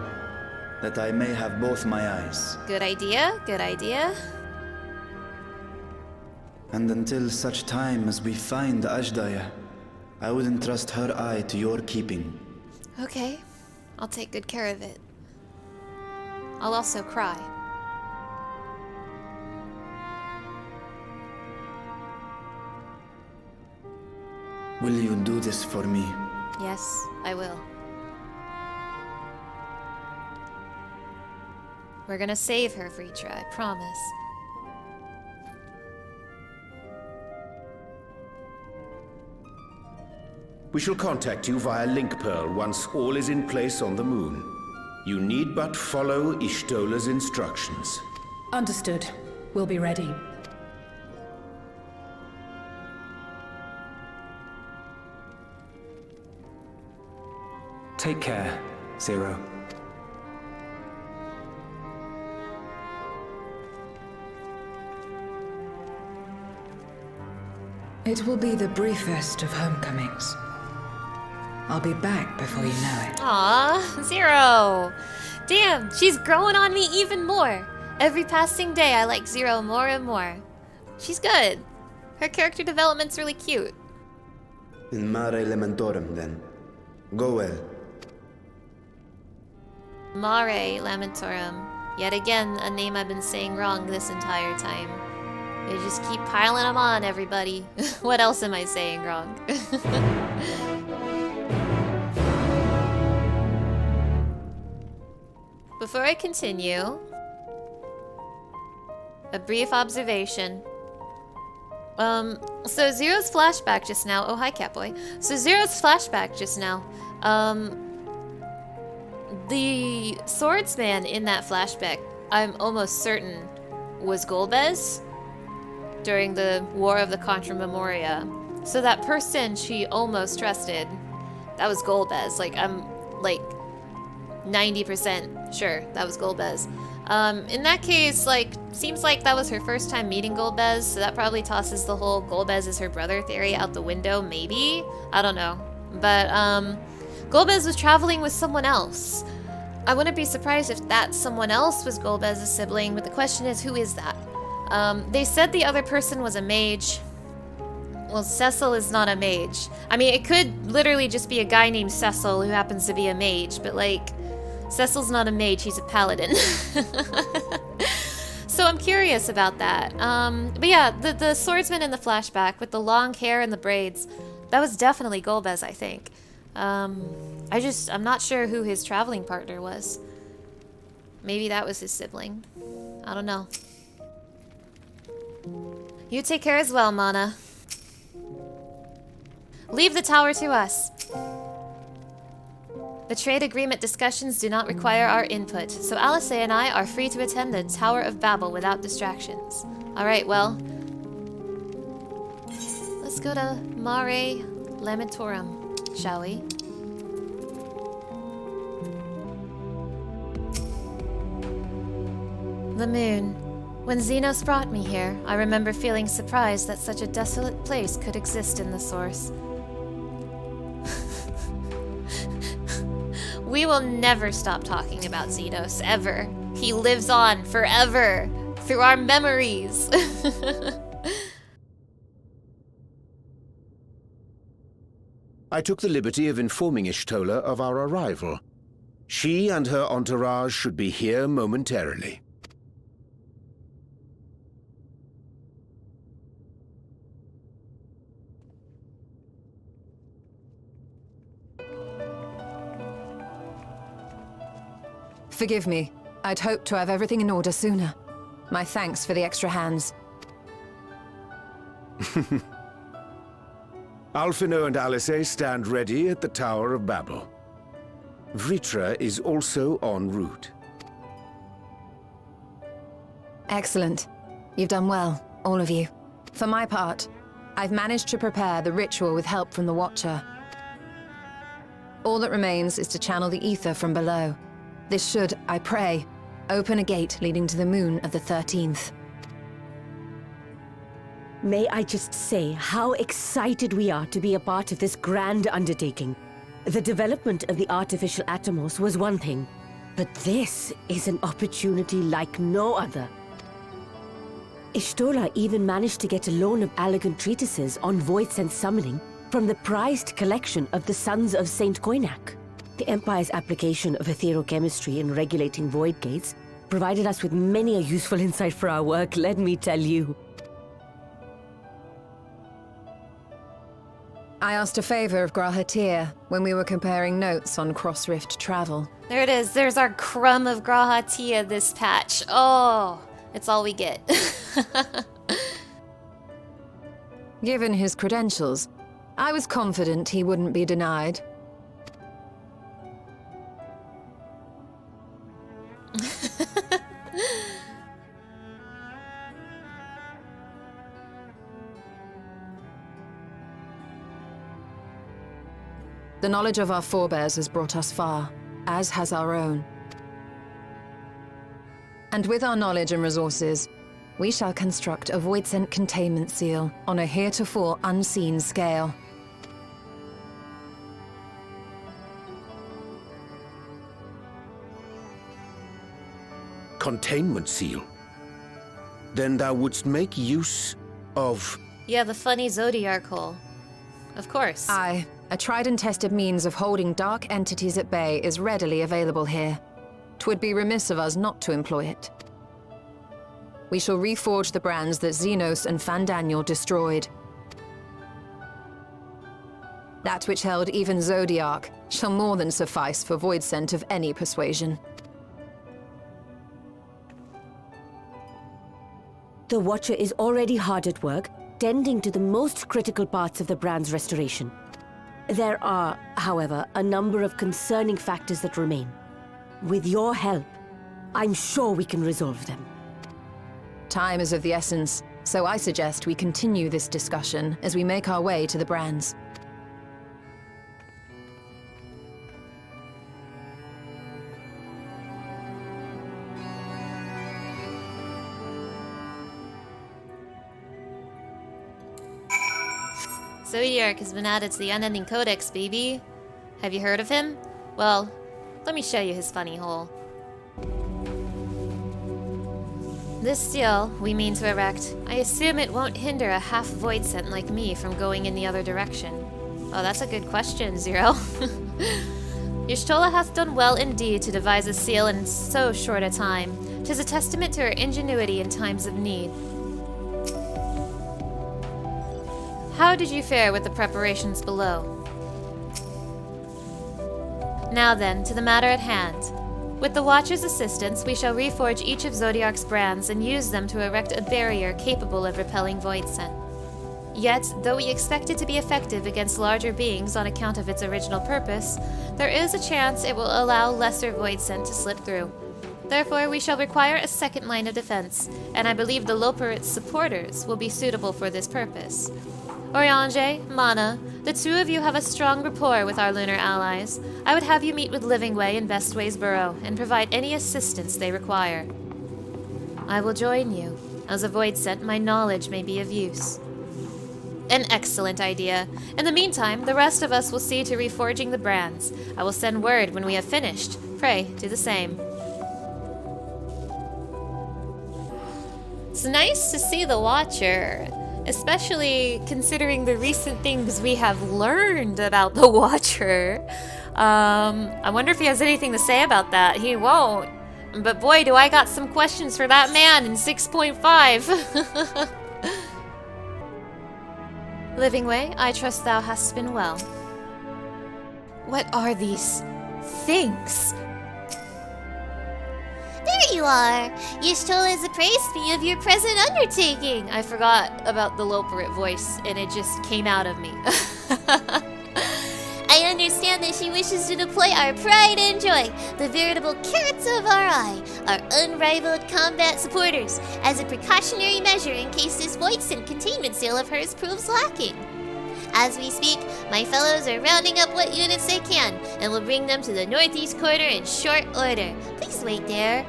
B: that I may have both my eyes.
A: Good idea.
B: And until such time as we find Azhdaya, I would entrust her eye to your keeping.
A: Okay, I'll take good care of it. I'll also cry.
B: Will you do this for me?
A: Yes, I will. We're gonna save her, Vritra, I promise.
F: We shall contact you via Link Pearl once all is in place on the moon. You need but follow Y'shtola's instructions.
G: Understood. We'll be ready.
D: Take care, Zero.
E: It will be the briefest of homecomings. I'll be back before you know it.
A: Aw, Zero! Damn, she's growing on me even more! Every passing day I like Zero more and more. She's good. Her character development's really cute.
B: In Mare Lamentorum, then. Go well.
A: Mare Lamentorum. Yet again, a name I've been saying wrong this entire time. They just keep piling them on, everybody. What else am I saying wrong? Before I continue, a brief observation. So Zero's flashback just now. Oh, hi, Catboy. So Zero's flashback just now. The swordsman in that flashback, I'm almost certain, was Golbez during the War of the Contra Memoria. So that person she almost trusted, that was Golbez. Like, I'm, like, 90% sure that was Golbez. In that case, like, seems like that was her first time meeting Golbez, so that probably tosses the whole Golbez is her brother theory out the window, maybe? I don't know. But, Golbez was traveling with someone else. I wouldn't be surprised if that someone else was Golbez's sibling, but the question is, who is that? They said the other person was a mage. Well, Cecil is not a mage. I mean, it could literally just be a guy named Cecil who happens to be a mage, but like, Cecil's not a mage, he's a paladin. So I'm curious about that. But yeah, the swordsman in the flashback with the long hair and the braids, that was definitely Golbez, I think. I'm not sure who his traveling partner was. Maybe that was his sibling. I don't know. You take care as well, Mana. Leave the tower to us. The trade agreement discussions do not require our input, so Alice and I are free to attend the Tower of Babel without distractions. Alright, well, let's go to Mare Lamentorum, shall we? The moon. When Xenos brought me here, I remember feeling surprised that such a desolate place could exist in the source. We will never stop talking about Xenos, ever. He lives on forever, through our memories.
F: I took the liberty of informing Ishtola of our arrival. She and her entourage should be here momentarily.
H: Forgive me. I'd hoped to have everything in order sooner. My thanks for the extra hands.
F: Alphino and Alice stand ready at the Tower of Babel. Vritra is also en route.
H: Excellent. You've done well, all of you. For my part, I've managed to prepare the ritual with help from the Watcher. All that remains is to channel the ether from below. This should, I pray, open a gate leading to the moon of the 13th.
I: May I just say how excited we are to be a part of this grand undertaking. The development of the artificial Atomos was one thing, but this is an opportunity like no other. Ishtola even managed to get a loan of elegant treatises on void sense summoning from the prized collection of the Sons of Saint Koinak. The Empire's application of etherochemistry in regulating Voidgates provided us with many a useful insight for our work, let me tell you.
H: I asked a favor of Grahatir when we were comparing notes on cross-rift travel.
A: There it is. There's our crumb of Grahatia this patch. Oh, it's all we get.
H: Given his credentials, I was confident he wouldn't be denied. The knowledge of our forebears has brought us far, as has our own. And with our knowledge and resources, we shall construct a voidsent containment seal on a heretofore unseen scale.
F: Containment seal? Then thou wouldst make use of...
A: Yeah, the funny Zodiac hole. Of course.
H: Aye. A tried and tested means of holding dark entities at bay is readily available here. 'Twould be remiss of us not to employ it. We shall reforge the brands that Xenos and Fandaniel destroyed. That which held even Zodiac shall more than suffice for void scent of any persuasion.
I: The Watcher is already hard at work, tending to the most critical parts of the brand's restoration. There are, however, a number of concerning factors that remain. With your help, I'm sure we can resolve them.
H: Time is of the essence, so I suggest we continue this discussion as we make our way to the brands.
A: Zodiark has been added to the Unending Codex, baby. Have you heard of him? Well, let me show you his funny hole. This seal we mean to erect. I assume it won't hinder a half-voidsent like me from going in the other direction. Oh, that's a good question, Zero. Y'shtola hath done well indeed to devise a seal in so short a time. 'Tis a testament to her ingenuity in times of need. How did you fare with the preparations below? Now then, to the matter at hand. With the Watcher's assistance, we shall reforge each of Zodiark's brands and use them to erect a barrier capable of repelling Voidsent. Yet, though we expect it to be effective against larger beings on account of its original purpose, there is a chance it will allow lesser Voidsent to slip through. Therefore, we shall require a second line of defense, and I believe the Loperit's supporters will be suitable for this purpose. Oriange, Mana, the two of you have a strong rapport with our lunar allies. I would have you meet with Livingway in Bestway's Burrow and provide any assistance they require. I will join you. As a Voidsent, my knowledge may be of use. An excellent idea. In the meantime, the rest of us will see to reforging the brands. I will send word when we have finished. Pray, do the same. It's nice to see the Watcher, especially considering the recent things we have learned about the Watcher. I wonder if he has anything to say about that. He won't. But boy, do I got some questions for that man in 6.5. Livingway, I trust thou hast been well. What are these things?
J: There you are! Y'shtola has appraised me of your present undertaking!
A: I forgot about the Loperit voice, and it just came out of me.
J: I understand that she wishes to deploy our pride and joy, the veritable carrots of our eye, our unrivaled combat supporters, as a precautionary measure in case this Voidsent containment seal of hers proves lacking. As we speak, my fellows are rounding up what units they can, and will bring them to the northeast corner in short order. Please wait there.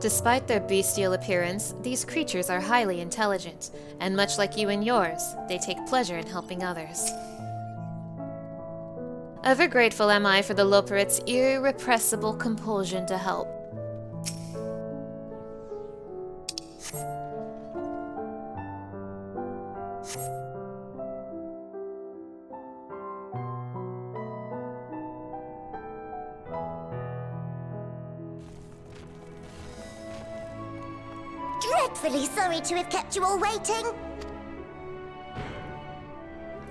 A: Despite their bestial appearance, these creatures are highly intelligent, and much like you and yours, they take pleasure in helping others. Ever grateful am I for the Loperit's irrepressible compulsion to help.
J: Dreadfully sorry to have kept you all waiting.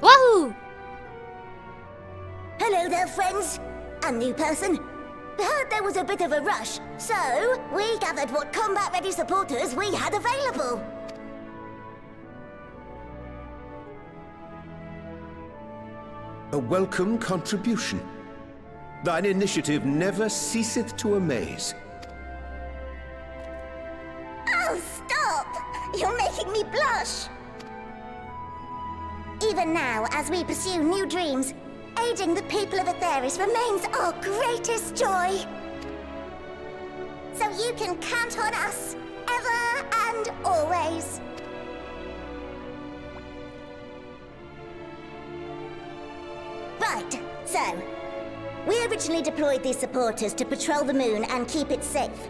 A: Wahoo!
J: Hello there, friends. A new person. Heard there was a bit of a rush, so we gathered what combat-ready supporters we had available.
F: A welcome contribution. Thine initiative never ceaseth to amaze.
J: Oh, stop! You're making me blush! Even now, as we pursue new dreams, aiding the people of Aetheris remains our greatest joy. So you can count on us, ever and always. Right, so, we originally deployed these supporters to patrol the moon and keep it safe.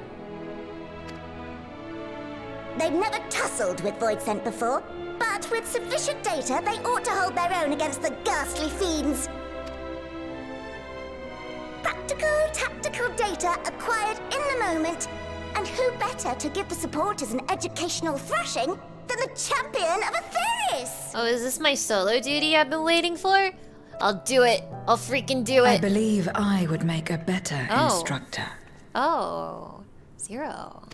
J: They've never tussled with Voidsent before, but with sufficient data, they ought to hold their own against the ghastly fiends. Practical, tactical data acquired in the moment, and who better to give the supporters an educational thrashing than the champion of Aetheris?
A: Oh, is this my solo duty I've been waiting for? I'll do it. I'll freaking do it.
E: I believe I would make a better instructor.
A: Oh, Zero.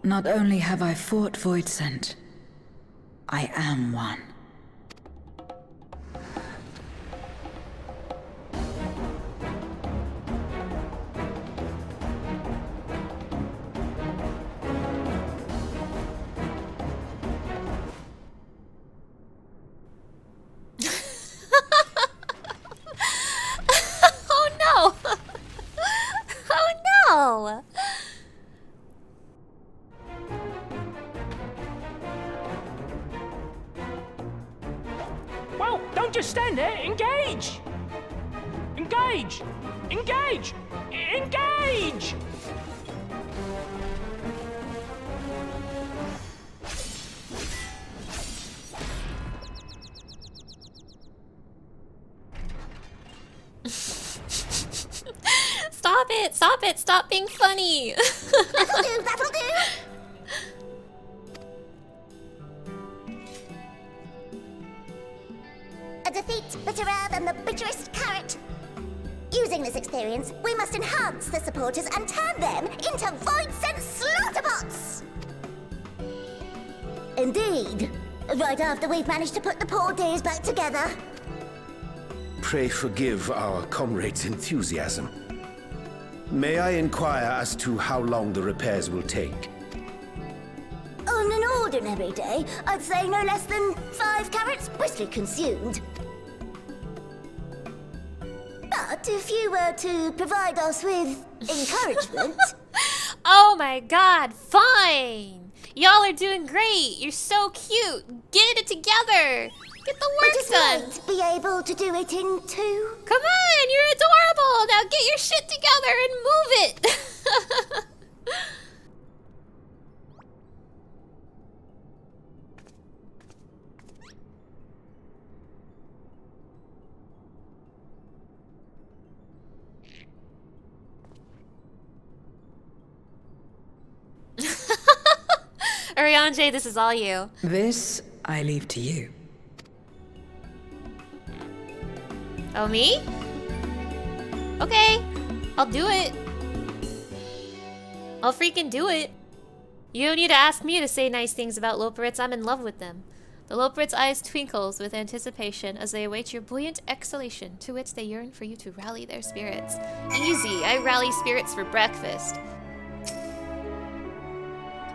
E: Not only have I fought Voidsent, I am one.
D: Don't just stand there. Engage! Engage! Engage! Engage!
A: Stop it! Stop it! Stop being funny!
J: That'll do, that'll do! A defeat bitterer than the bitterest carrot. Using this experience, we must enhance the supporters and turn them into void-sense slaughterbots! Indeed. Right after we've managed to put the poor dears back together.
F: Pray forgive our comrade's enthusiasm. May I inquire as to how long the repairs will take?
J: On an ordinary day, I'd say no less than 5 carrots briskly consumed. But if you were to provide us with encouragement...
A: Oh my god, fine! Y'all are doing great! You're so cute! Get it together! Get the
J: we
A: work
J: just
A: done!
J: might be able to do it in 2.
A: Come on, you're adorable! Now get your shit together and move it! Arianje, this is all you.
E: This I leave to you.
A: Oh, me? Okay, I'll do it. I'll freaking do it. You don't need to ask me to say nice things about Loporits. I'm in love with them. The Loporits' eyes twinkles with anticipation as they await your buoyant exhalation, to which they yearn for you to rally their spirits. Easy, I rally spirits for breakfast.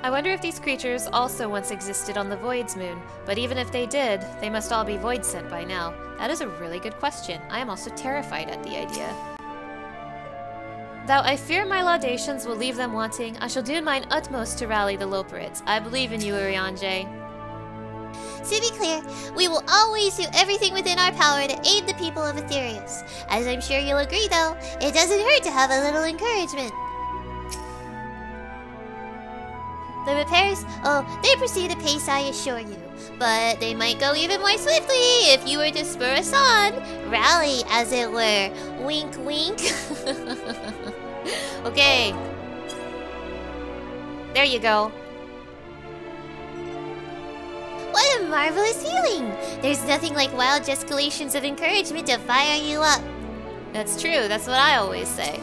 A: I wonder if these creatures also once existed on the Void's moon, but even if they did, they must all be Void sent by now. That is a really good question. I am also terrified at the idea. Though I fear my laudations will leave them wanting, I shall do mine utmost to rally the Loporits. I believe in you, Arianje.
J: To be clear, we will always do everything within our power to aid the people of Aetherius. As I'm sure you'll agree, though, it doesn't hurt to have a little encouragement. The repairs, they proceed apace, I assure you. But they might go even more swiftly if you were to spur us on. Rally, as it were. Wink, wink.
A: Okay. There you go.
J: What a marvelous feeling! There's nothing like wild gesticulations of encouragement to fire you up.
A: That's true, that's what I always say.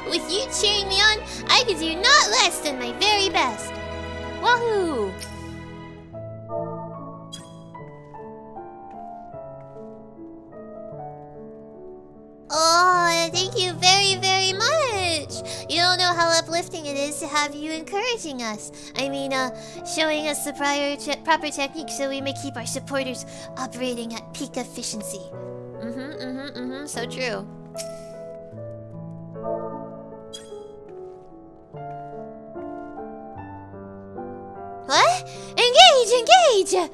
J: With you cheering me on, I could do not less than my very best.
A: Wahoo!
J: Oh, thank you very, very much. You don't know how uplifting it is to have you encouraging us. I mean, showing us the proper technique so we may keep our supporters operating at peak efficiency.
A: So true.
J: What? Engage! Engage!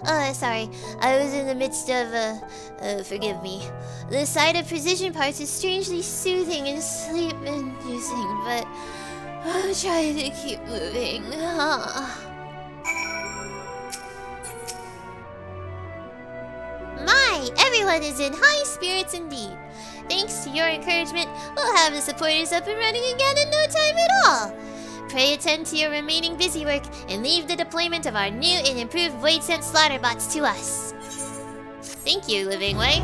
J: Oh, sorry. I was in the midst of, forgive me. The sight of precision parts is strangely soothing and sleep-inducing, but I'm trying to keep moving. My, everyone is in high spirits indeed. Thanks to your encouragement, we'll have the supporters up and running again in no time at all. Pray attend to your remaining busy work and leave the deployment of our new and improved Void-Sent Slaughterbots to us.
A: Thank you, Living Way.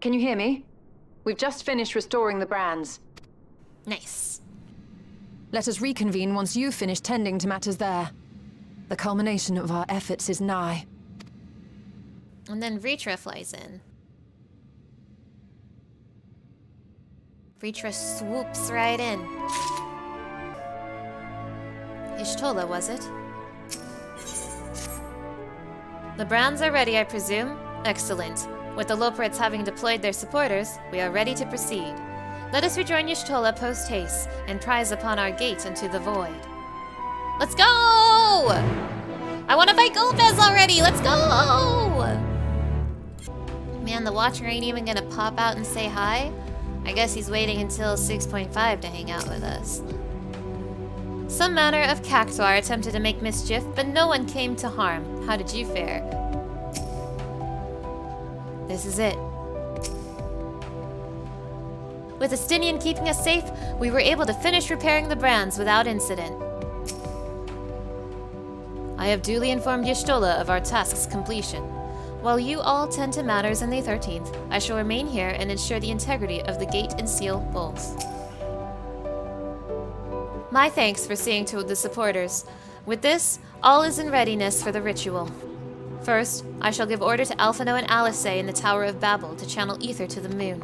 H: Can you hear me? We've just finished restoring the brands.
A: Nice.
H: Let us reconvene once you've finished tending to matters there. The culmination of our efforts is nigh.
A: And then Vritra flies in. Vritra swoops right in. Y'shtola, was it? The brands are ready, I presume? Excellent. With the Loporits having deployed their supporters, we are ready to proceed. Let us rejoin Y'shtola post-haste and prize upon our gate into the void. Let's go! I want to fight Golbez already! Let's go! Man, the Watcher ain't even gonna pop out and say hi? I guess he's waiting until 6.5 to hang out with us. Some manner of cactuar attempted to make mischief, but no one came to harm. How did you fare? This is it. With Estinian keeping us safe, we were able to finish repairing the brands without incident. I have duly informed Y'shtola of our task's completion. While you all tend to matters in the 13th, I shall remain here and ensure the integrity of the gate and seal both. My thanks for seeing to the supporters. With this, all is in readiness for the ritual. First, I shall give order to Alphino and Alice in the Tower of Babel to channel ether to the moon.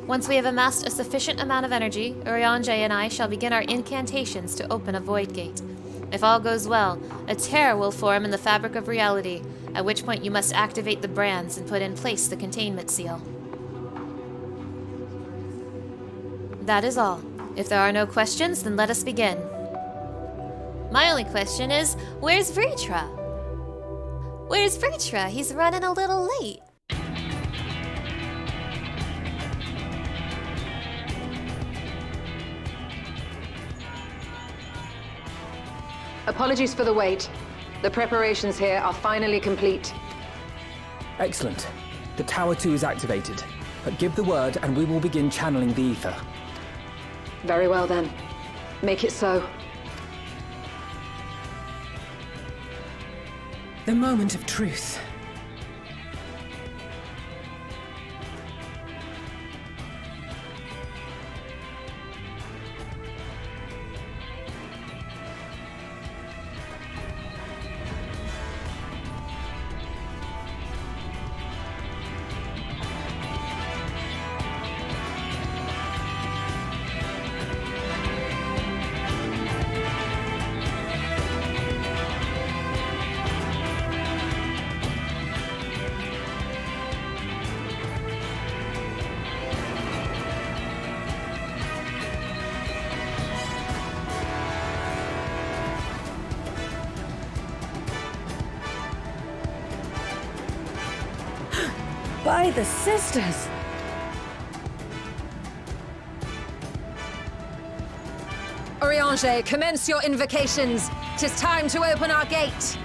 A: Once we have amassed a sufficient amount of energy, Urianger and I shall begin our incantations to open a Voidgate. If all goes well, a tear will form in the fabric of reality, at which point you must activate the brands and put in place the containment seal. That is all. If there are no questions, then let us begin. My only question is, where's Vritra? Where's Vritra? He's running a little late.
H: Apologies for the wait. The preparations here are finally complete.
D: Excellent. The Tower 2 is activated. But give the word and we will begin channeling the ether.
H: Very well then. Make it so.
D: The moment of truth.
I: By the sisters!
H: Urianger, commence your invocations. 'Tis time to open our gate.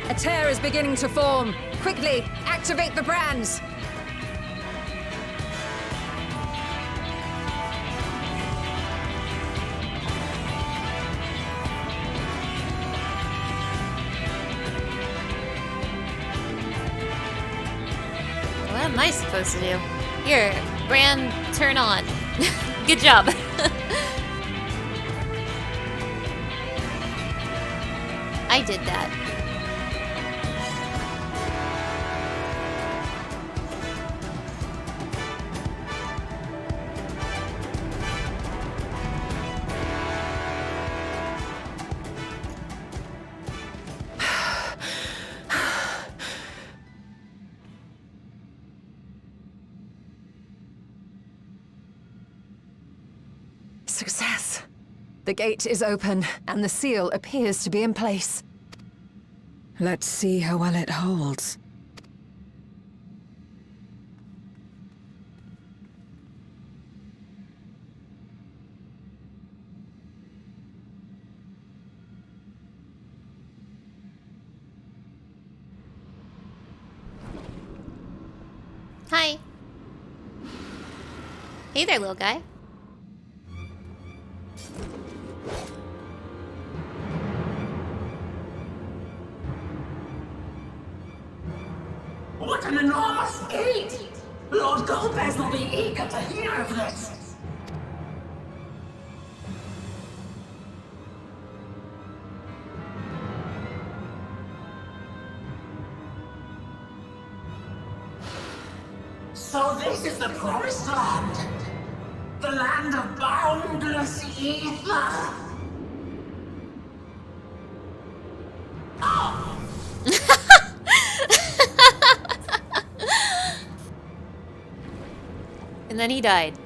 H: A tear is beginning to form. Quickly, activate the brands.
A: What am I supposed to do? Here, brand, turn on. Good job. I did that.
H: Success. The gate is open, and the seal appears to be in place.
E: Let's see how well it holds.
A: Hi. Hey there, little guy.
K: must eat! Lord Golbez will be eager to hear of this! So this is the promised land? The land of boundless ether?
A: And then he died.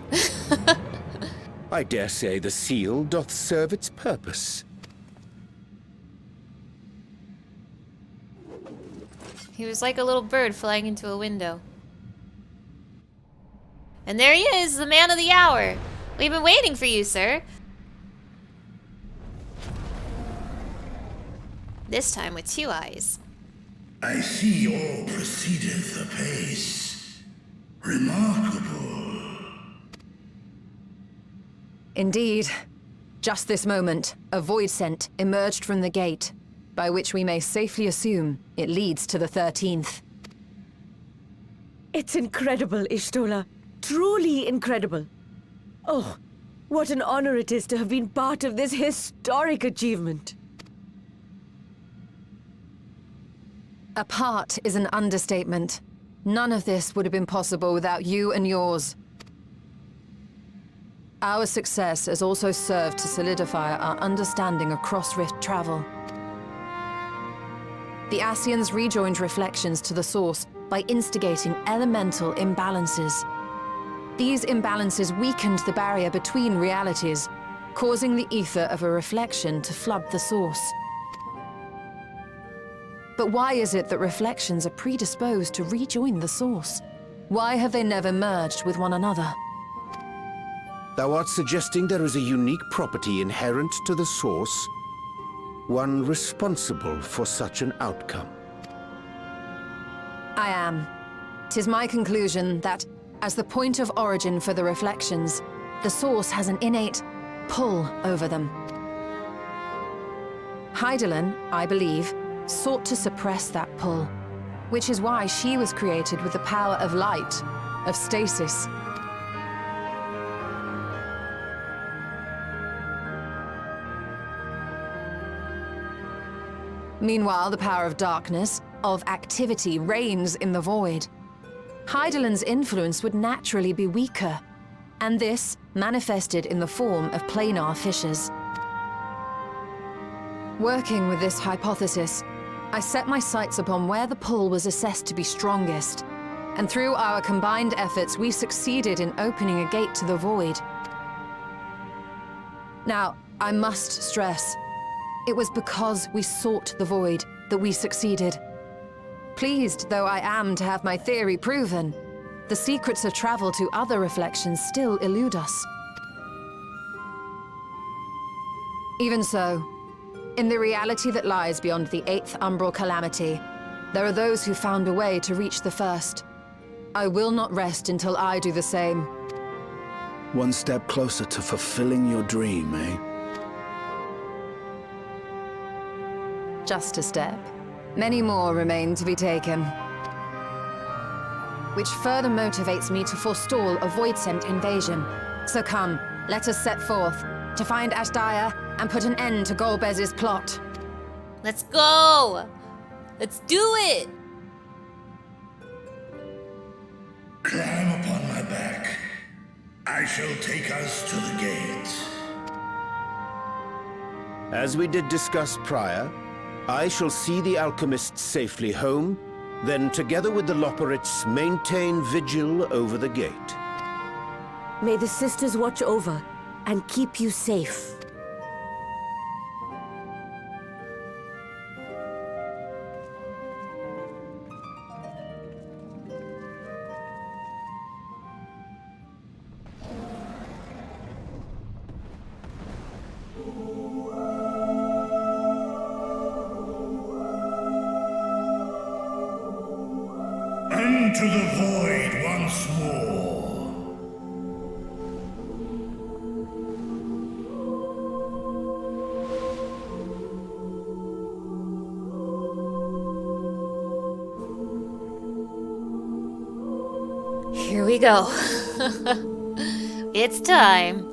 F: I dare say the seal doth serve its purpose.
A: He was like a little bird flying into a window. And there he is, the man of the hour. We've been waiting for you, sir. This time with 2 eyes.
L: I see all proceedeth apace. Remarkable.
H: Indeed. Just this moment, a void scent emerged from the gate, by which we may safely assume it leads to the 13th.
I: It's incredible, Ishtola. Truly incredible. Oh, what an honor it is to have been part of this historic achievement.
H: A part is an understatement. None of this would have been possible without you and yours. Our success has also served to solidify our understanding of cross-rift travel. The Ascians rejoined reflections to the source by instigating elemental imbalances. These imbalances weakened the barrier between realities, causing the ether of a reflection to flood the source. But why is it that reflections are predisposed to rejoin the source? Why have they never merged with one another?
F: Thou art suggesting there is a unique property inherent to the source, one responsible for such an outcome.
H: I am. 'Tis my conclusion that, as the point of origin for the reflections, the source has an innate pull over them. Hydaelyn, I believe, sought to suppress that pull, which is why she was created with the power of light, of stasis. Meanwhile, the power of darkness, of activity, reigns in the void. Hydaelyn's influence would naturally be weaker, and this manifested in the form of planar fissures. Working with this hypothesis, I set my sights upon where the pull was assessed to be strongest, and through our combined efforts, we succeeded in opening a gate to the void. Now, I must stress, it was because we sought the void that we succeeded. Pleased though I am to have my theory proven, the secrets of travel to other reflections still elude us. Even so, in the reality that lies beyond the 8th umbral calamity, there are those who found a way to reach the first. I will not rest until I do the same.
B: One step closer to fulfilling your dream, eh?
H: Just a step. Many more remain to be taken. Which further motivates me to forestall a void-sent invasion. So come, let us set forth, to find Ashdaya and put an end to Golbez's plot.
A: Let's go! Let's do it!
L: Climb upon my back. I shall take us to the gate.
F: As we did discuss prior, I shall see the alchemists safely home, then together with the Loporrits maintain vigil over the gate.
I: May the sisters watch over and keep you safe.
L: Into the void once more.
A: Here we go. It's time.